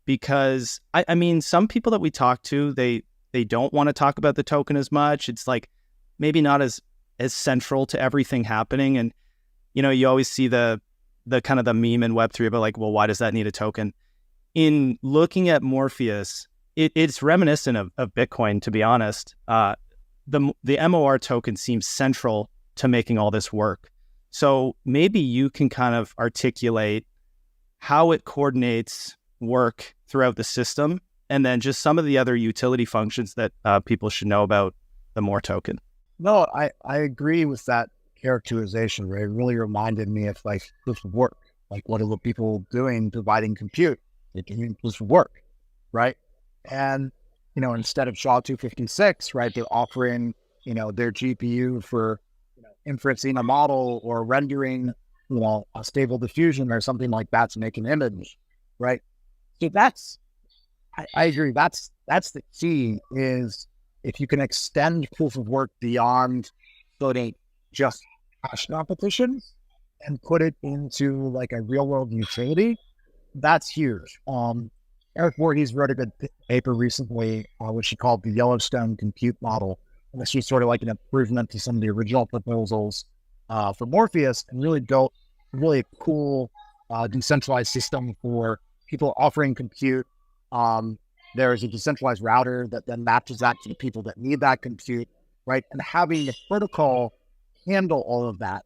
because I mean, some people that we talk to, they don't want to talk about the token as much. It's like maybe not as central to everything happening. And, you always see the kind of the meme in Web3 about like, well, why does that need a token? In looking at Morpheus, it's reminiscent of Bitcoin, to be honest. The MOR token seems central to making all this work. So maybe you can kind of articulate how it coordinates work throughout the system, and then just some of the other utility functions that people should know about the MOR token. No, I agree with that characterization, right? It really reminded me of like proof of work. Like, what are the people doing providing compute? They're doing proof of work, right? And, instead of SHA-256, right, they're offering, their GPU for inferencing a model or rendering, a stable diffusion or something like that to make an image, right? So I agree. That's the key, is if you can extend proof of work beyond building just hash competition and put it into like a real world utility, that's huge. Erik Voorhees wrote a good paper recently, which he called the Yellowstone compute model. And this was sort of like an improvement to some of the original proposals for Morpheus, and really built really a cool decentralized system for people offering compute. There's a decentralized router that then matches that to the people that need that compute, right? And having the protocol handle all of that.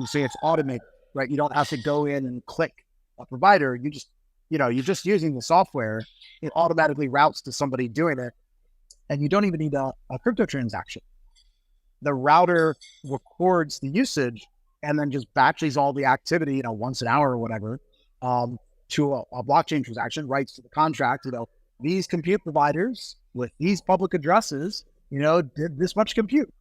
So it's automated, right? You don't have to go in and click a provider. You're just using the software. It automatically routes to somebody doing it. And you don't even need a crypto transaction. The router records the usage and then just batches all the activity, once an hour or whatever, to a blockchain transaction, writes to the contract, these compute providers with these public addresses, did this much compute,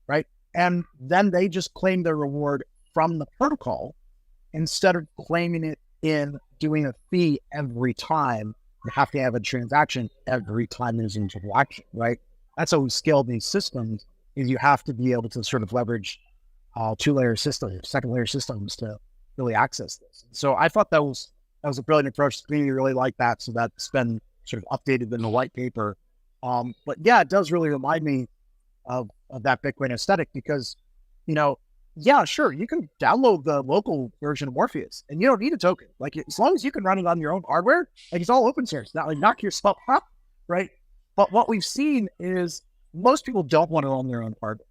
right? And then they just claim their reward from the protocol instead of claiming it in doing a fee every time. You have to have a transaction every time there's an interaction, right? That's how we scale these systems, is you have to be able to sort of leverage two-layer systems, second-layer systems to really access this. So I thought that was a brilliant approach. The community really liked that, so that's been sort of updated in the white paper. But yeah, it does really remind me of that Bitcoin aesthetic, because, yeah, sure, you can download the local version of Morpheus and you don't need a token. Like, as long as you can run it on your own hardware, like, it's all open source, not like knock yourself up, right? But what we've seen is most people don't want to own their own hardware,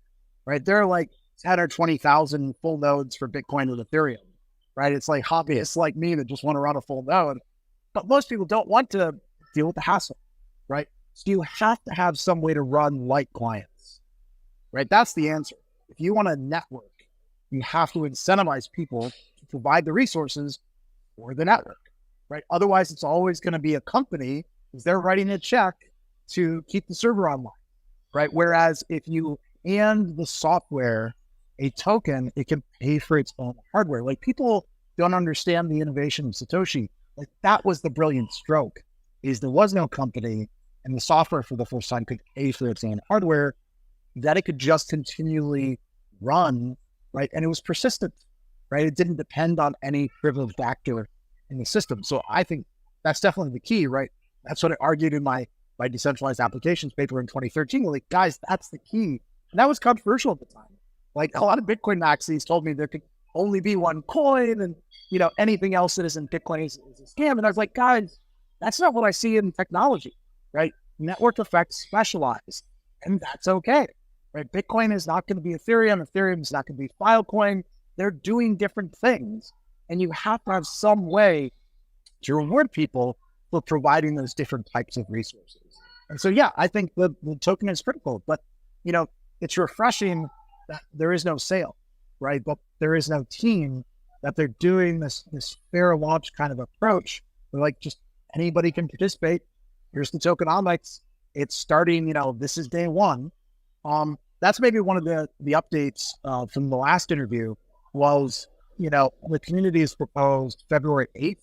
right? There are like 10 or 20,000 full nodes for Bitcoin and Ethereum, right? It's like hobbyists like me that just want to run a full node, but most people don't want to deal with the hassle, right? So you have to have some way to run light clients, right? That's the answer. If you want to network, you have to incentivize people to provide the resources for the network, right? Otherwise, it's always going to be a company, because they're writing a check to keep the server online, right? Whereas if you hand the software a token, it can pay for its own hardware. Like, people don't understand the innovation of Satoshi. Like, that was the brilliant stroke, is there was no company, and the software for the first time could pay for its own hardware, that it could just continually run, right? And it was persistent, right? It didn't depend on any privileged actor in the system. So I think that's definitely the key, right? That's what I argued in my decentralized applications paper in 2013. Like, guys, that's the key. And that was controversial at the time. Like, a lot of Bitcoin maxis told me there could only be one coin, and, anything else that isn't Bitcoin is a scam. And I was like, guys, that's not what I see in technology, right? Network effects specialize, and that's okay, right? Bitcoin is not going to be Ethereum. Ethereum is not going to be Filecoin. They're doing different things, and you have to have some way to reward people for providing those different types of resources. And so, yeah, I think the token is critical, but, it's refreshing that there is no sale, right? But there is no team, that they're doing this fair launch kind of approach. They're like, just anybody can participate. Here's the tokenomics. It's starting, this is day one. That's maybe one of the updates from the last interview was, the community has proposed February 8th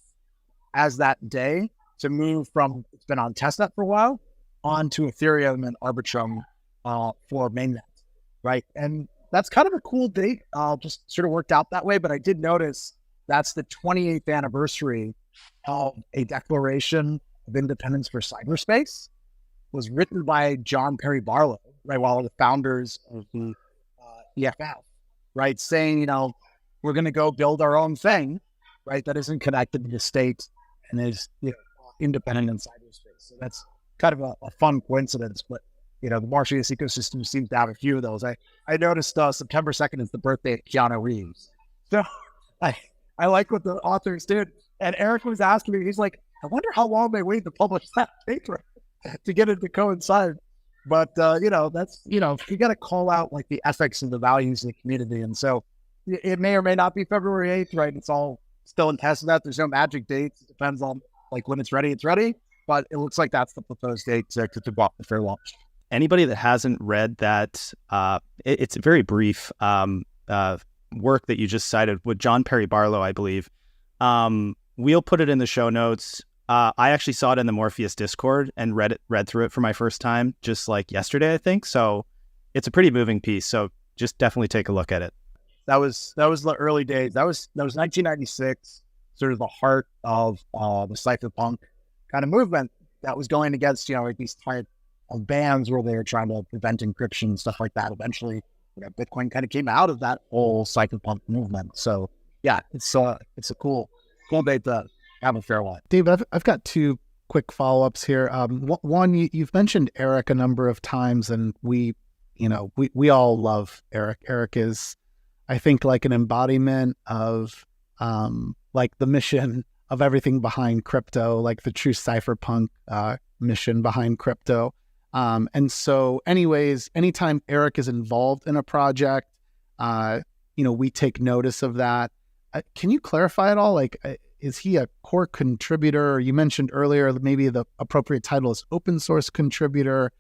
as that day to move from, it's been on testnet for a while, onto Ethereum and Arbitrum for mainnet, right? And that's kind of a cool date. Just sort of worked out that way. But I did notice that's the 28th anniversary of a Declaration of Independence for Cyberspace. Was written by John Perry Barlow, right? One of the founders of the EFF, right? Saying, we're going to go build our own thing, right? That isn't connected to the state and is independent in cyberspace. So that's kind of a fun coincidence. But, the Morpheus ecosystem seems to have a few of those. I noticed September 2nd is the birthday of Keanu Reeves. So I like what the authors did. And Erik was asking me, he's like, I wonder how long they wait to publish that paper to get it to coincide. But, that's, you got to call out like the ethics and the values of the community. And so it may or may not be February 8th, right? It's all still in testnet. There's no magic dates. It depends on like when it's ready, but it looks like that's the proposed date to go off the fair launch. Anybody that hasn't read that, it's a very brief work that you just cited with John Perry Barlow, I believe. We'll put it in the show notes. I actually saw it in the Morpheus Discord and read through it for my first time just like yesterday, I think. So it's a pretty moving piece. So just definitely take a look at it. That was the early days. That was 1996, sort of the heart of the cypherpunk kind of movement that was going against, like these type of bans where they were trying to prevent encryption and stuff like that. Eventually, Bitcoin kind of came out of that whole cypherpunk movement. So yeah, it's a cool day to have a fair one. David, I've got two quick follow-ups here. One, you've mentioned Erik a number of times, and we all love Erik. Erik is, I think, like an embodiment of like the mission of everything behind crypto, like the true cypherpunk mission behind crypto. And so anyways, anytime Erik is involved in a project, we take notice of that. Can you clarify at all? Like, is he a core contributor? You mentioned earlier, maybe the appropriate title is open source contributor.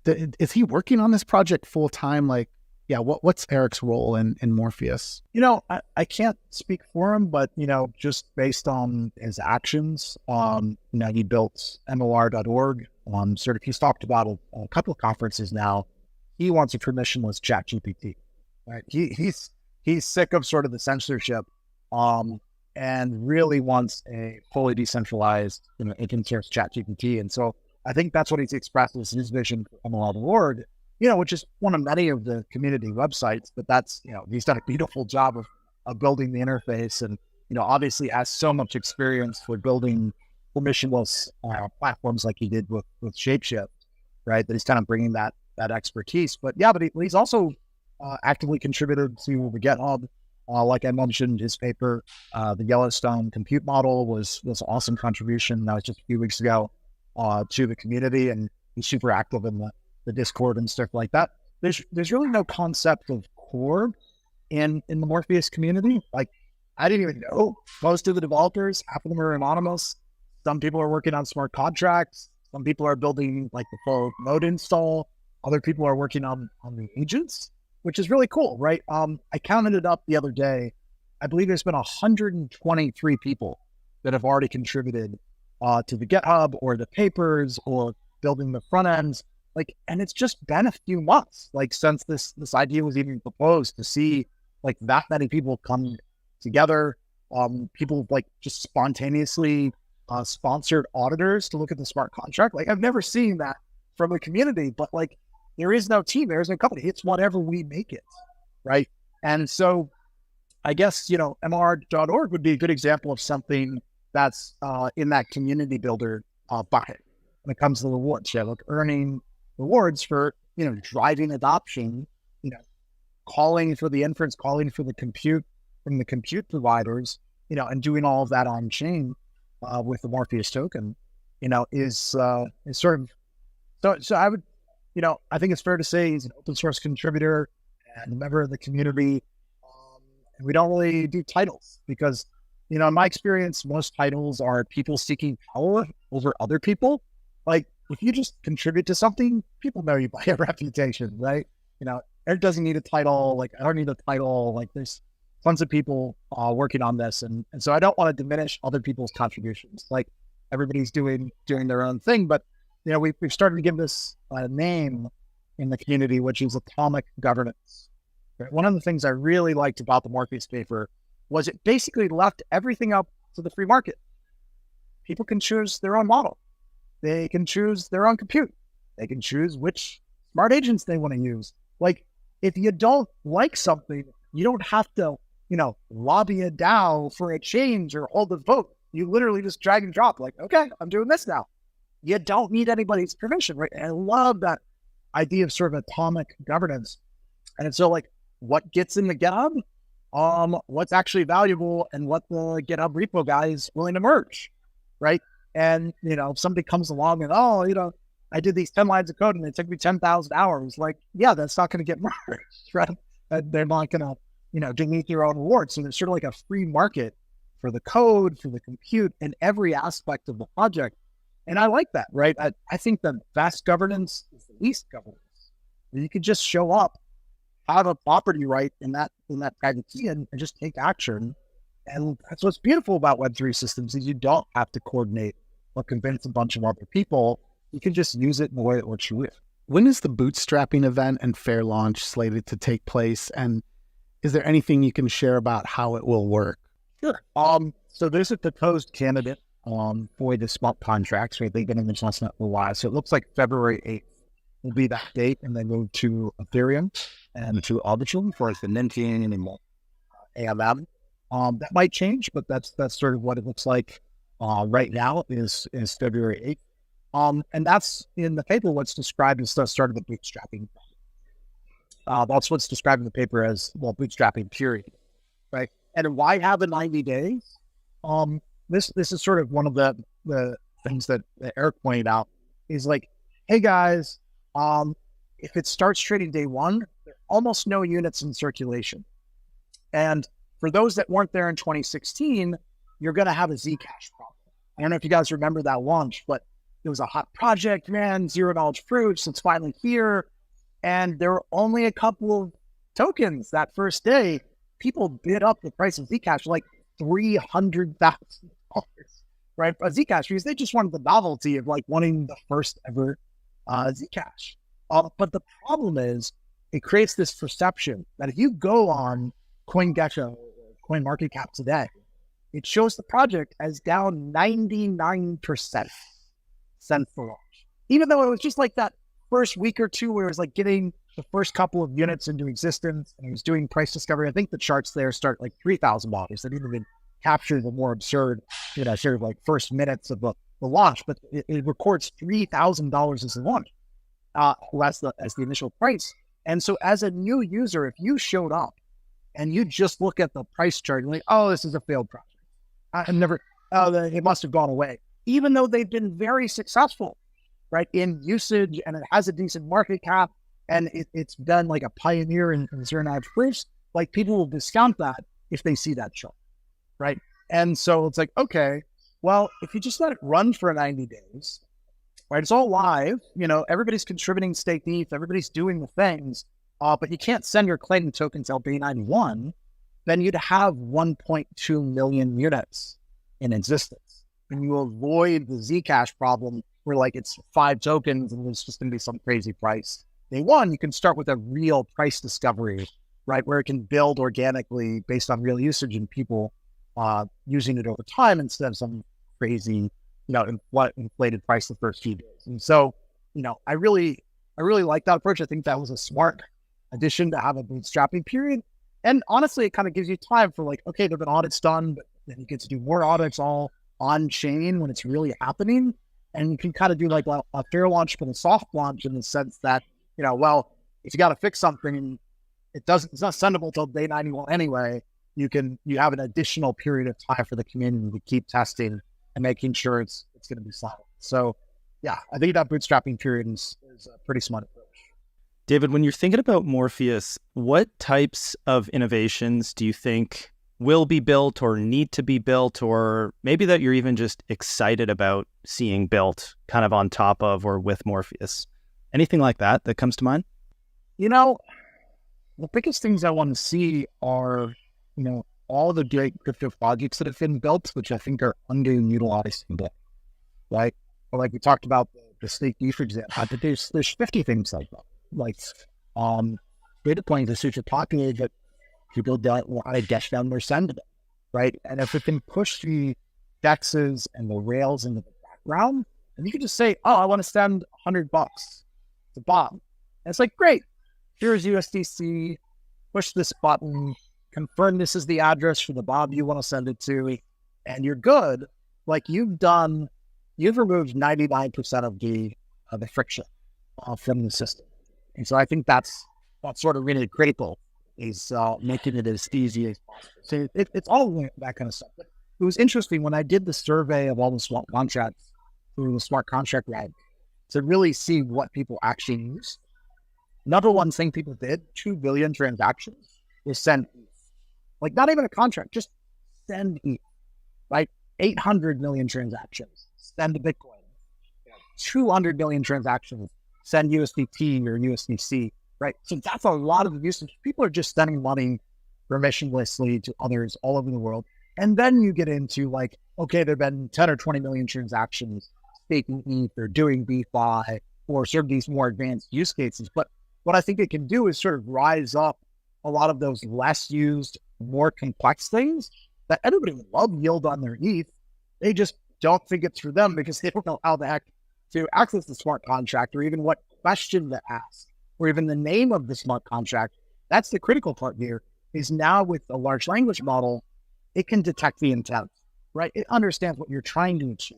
Is he working on this project full time? Like, yeah, what's Erik's role in Morpheus? I can't speak for him, but, just based on his actions, he built MOR.org. Sort of, he's talked about a couple of conferences now. He wants a permissionless ChatGPT, right? He's sick of sort of the censorship, and really wants a fully decentralized, open source ChatGPT. And so I think that's what he's expressed as his vision for MOR.org, which is one of many of the community websites, but that's, he's done a beautiful job of building the interface, and, obviously has so much experience with building permissionless platforms like he did with Shapeshift, right? That he's kind of bringing that expertise. But he's also actively contributed to the GitHub. Like I mentioned, his paper, the Yellowstone compute model was an awesome contribution. That was just a few weeks ago to the community, and he's super active in the Discord and stuff like that. There's really no concept of core in the Morpheus community. Like, I didn't even know most of the developers. Half of them are anonymous. Some people are working on smart contracts. Some people are building like the full node install. Other people are working on the agents, which is really cool, right? I counted it up the other day. I believe there's been 123 people that have already contributed to the GitHub or the papers or building the front ends. Like, and it's just been a few months, like, since this idea was even proposed, to see like that many people come together. People like just spontaneously sponsored auditors to look at the smart contract. Like, I've never seen that from a community, but like, there is no team, there is no company. It's whatever we make it, right? And so I guess, MR.org would be a good example of something that's in that community builder bucket when it comes to rewards. Yeah, look, earning rewards for, driving adoption, calling for the inference, calling for the compute from the compute providers, and doing all of that on chain with the Morpheus token, is sort of, so I would, I think it's fair to say he's an open source contributor and a member of the community. And we don't really do titles because, in my experience, most titles are people seeking power over other people. Like, if you just contribute to something, people know you by a reputation, right? Eric doesn't need a title. Like, I don't need a title. Like, there's tons of people working on this. And so I don't want to diminish other people's contributions. Like, everybody's doing their own thing, but we've started to give this a name in the community, which is atomic governance. Right? One of the things I really liked about the Morpheus paper was it basically left everything up to the free market. People can choose their own model. They can choose their own compute. They can choose which smart agents they want to use. Like, if you don't like something, you don't have to, lobby a DAO for a change or hold a vote. You literally just drag and drop, like, okay, I'm doing this now. You don't need anybody's permission, right? And I love that idea of sort of atomic governance. And so, like, what gets in the GitHub, what's actually valuable, and what the GitHub repo guy is willing to merge, right? And, if somebody comes along and, I did these 10 lines of code and it took me 10,000 hours. Like, yeah, that's not going to get merged, right? And they're not going to, delete their own rewards. So there's sort of like a free market for the code, for the compute, and every aspect of the project. And I like that, right? I think that vast governance is the least governance. You could just show up, have a property right in that private key, and just take action. And that's what's beautiful about Web3 systems, is you don't have to coordinate or convince a bunch of other people. You can just use it in the way that works for you. When is the bootstrapping event and fair launch slated to take place? And Is there anything you can share about how it will work? Sure. So there's a proposed candidate for the smart contracts, right? They've been in the testnet for a while. So it looks like February 8th will be that date, and then go to Ethereum and to Arbitrum for the minting and more AMM. That might change, but that's sort of what it looks like right now is February 8th. And that's in the paper what's described as the start of the bootstrapping. That's what's described in the paper as, well, bootstrapping period, right? And why have the 90 days? This is sort of one of the things that Erik pointed out is like, hey guys, if it starts trading day one, there are almost no units in circulation. And for those that weren't there in 2016, you're going to have a Zcash problem. I don't know if you guys remember that launch, but it was a hot project, man, zero knowledge proofs. It's finally here. And there were only a couple of tokens that first day. People bid up the price of Zcash like $300,000, right? Zcash, because they just wanted the novelty of like wanting the first ever Zcash. But the problem is it creates this perception that if you go on CoinGecko, CoinMarketCap today, it shows the project as down 99% since the launch. Even though it was just like that first week or two where it was like getting the first couple of units into existence and it was doing price discovery. I think the charts there start like $3,000. They didn't even capture the more absurd, sort of like first minutes of the launch, but it records $3,000 as the launch, as the initial price. And so as a new user, if you showed up and you just look at the price chart, you're like, oh, this is a failed project. It must have gone away. Even though they've been very successful, right, in usage, and it has a decent market cap, and it's been like a pioneer in zero knowledge proofs, like people will discount that if they see that chart, right? And so it's like, okay, well, if you just let it run for 90 days, right, it's all live, everybody's contributing staked ETH, everybody's doing the things, but you can't send your claim tokens LB91, then you'd have 1.2 million units in existence. And you avoid the Zcash problem where like it's 5 tokens and there's just going to be some crazy price. Day one, you can start with a real price discovery, right, where it can build organically based on real usage and people using it over time instead of some crazy, inflated price the first few days. And so, I really like that approach. I think that was a smart addition to have a bootstrapping period. And honestly, it kind of gives you time for like, okay, there've been audits done, but then you get to do more audits all on chain when it's really happening. And you can kind of do like a fair launch, but a soft launch in the sense that, well, if you got to fix something, it's not sendable till day 91 anyway. You have an additional period of time for the community to keep testing and making sure it's going to be solid. So yeah, I think that bootstrapping period is a pretty smart approach. David, when you're thinking about Morpheus, what types of innovations do you think will be built or need to be built, or maybe that you're even just excited about seeing built kind of on top of or with Morpheus? Anything like that comes to mind? The biggest things I want to see are, all the great crypto projects that have been built, which I think are underutilized today, right? Or like we talked about the stake ETH example, but there's 50 things like that. Like, data points are super popular, but people don't want to dash down their send, right? And if it can push the dexes and the rails into the background, and you can just say, oh, I want to send $100 to Bob. And it's like, great, here's USDC, push this button, confirm this is the address for the Bob you want to send it to, and you're good. Like you've removed 99% of the friction from the system. And so I think that's sort of really critical, is making it as easy as possible. So it's all that kind of stuff. But it was interesting when I did the survey of all the smart contracts through the smart contract route to really see what people actually use. Number one thing people did, 2 billion transactions, is send ETH. Like not even a contract, just send ETH, right? 800 million transactions, send a Bitcoin. 200 million transactions, send USDT or USDC, right? So that's a lot of usage. People are just sending money permissionlessly to others all over the world. And then you get into like, okay, there have been 10 or 20 million transactions staking ETH or doing DeFi or sort of these more advanced use cases. But what I think it can do is sort of rise up a lot of those less used, more complex things that everybody would love yield on their ETH. They just don't think it through them because they don't know how the heck to access the smart contract or even what question to ask or even the name of the smart contract. That's the critical part here is now with a large language model, it can detect the intent, right? It understands what you're trying to achieve,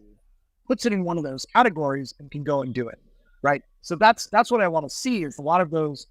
puts it in one of those categories and can go and do it, right? So that's what I want to see is a lot of those,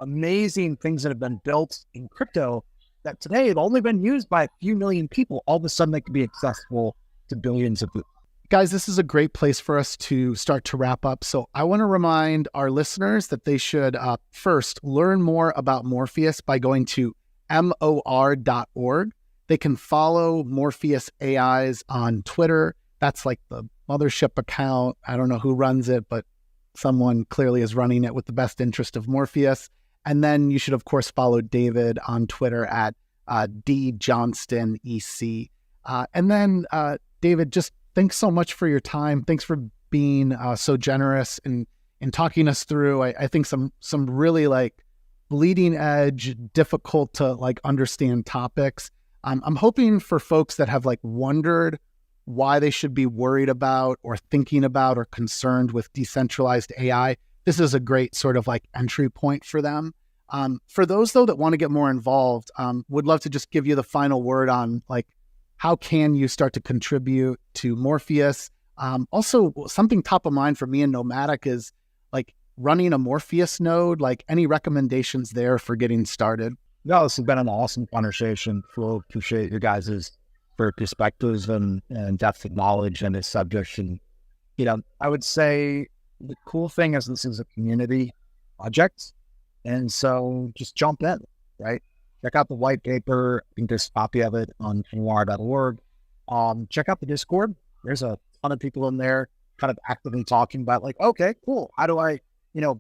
amazing things that have been built in crypto that today have only been used by a few million people. All of a sudden they can be accessible to billions of people. Guys, this is a great place for us to start to wrap up. So I want to remind our listeners that they should first learn more about Morpheus by going to mor.org. They can follow Morpheus AIs on Twitter. That's like the mothership account. I don't know who runs it, but someone clearly is running it with the best interest of Morpheus. And then you should, of course, follow David on Twitter at DJohnstonEC. And then, David, just thanks so much for your time. Thanks for being so generous in talking us through, I think, some really like bleeding edge, difficult to like understand topics. I'm hoping for folks that have like wondered why they should be worried about or thinking about or concerned with decentralized AI. This is a great sort of like entry point for them. For those though that want to get more involved, would love to just give you the final word on like, how can you start to contribute to Morpheus? Also, something top of mind for me and Nomatic is like running a Morpheus node, like any recommendations there for getting started? No, this has been an awesome conversation. We'll appreciate you guys' perspectives and depth of knowledge on this subject. And, I would say the cool thing is this is a community project. And so just jump in, right? Check out the white paper. I think there's a copy of it on NOIR.org. Check out the Discord. There's a ton of people in there kind of actively talking about like, okay, cool. How do I,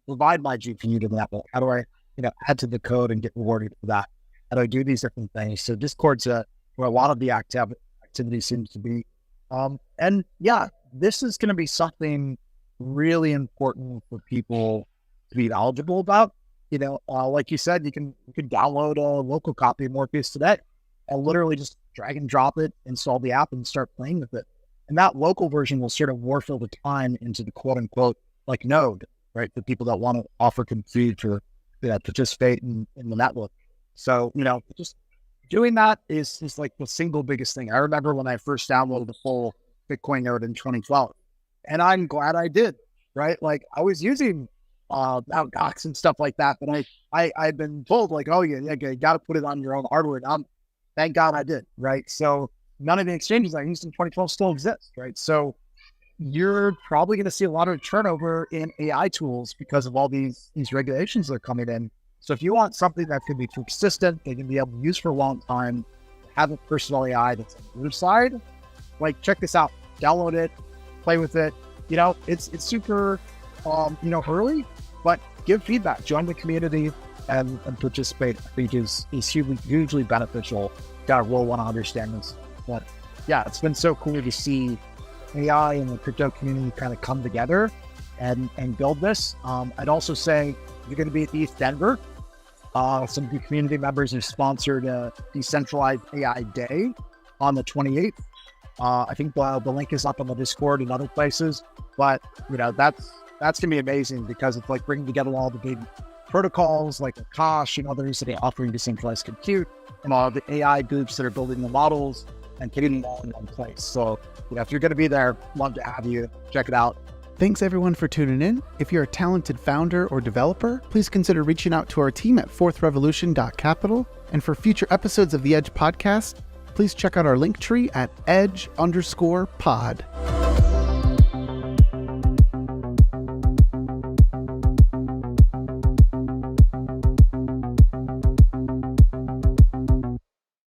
provide my GPU to the network? How do I, add to the code and get rewarded for that? How do I do these different things? So Discord's where a lot of the activity seems to be. And yeah, this is going to be something really important for people to be knowledgeable about. Like you said, you can download a local copy of Morpheus today and literally just drag and drop it, install the app, and start playing with it. And that local version will sort of morph over time into the quote unquote like node, right? The people that want to offer compute or participate in the network. So, just doing that is like the single biggest thing. I remember when I first downloaded the full Bitcoin node in 2012, and I'm glad I did, right? Like I was using Mt. Gox and stuff like that, but I've been told like, oh yeah, you got to put it on your own hardware. And thank God I did, right? So none of the exchanges I used in 2012 still exist, right? So you're probably going to see a lot of turnover in AI tools because of all these regulations that are coming in. So if you want something that can be consistent, they can be able to use for a long time, have a personal AI that's on your side, like check this out, download it, play with it. It's super, early, but give feedback, join the community and participate. I think is hugely beneficial. Got to really want to understand this. But yeah, it's been so cool to see AI and the crypto community kind of come together and build this. I'd also say you're going to be at ETH Denver. Some of the community members have sponsored a Decentralized AI Day on the 28th. I think the link is up on the Discord and other places, but that's going to be amazing because it's like bringing together all the big protocols like Akash and others that are offering decentralized compute and all the AI groups that are building the models and getting them all in one place. So, if you're going to be there, love to have you. Check it out. Thanks everyone for tuning in. If you're a talented founder or developer, please consider reaching out to our team at fourthrevolution.capital. And for future episodes of the Edge podcast, please check out our link tree at edge_pod.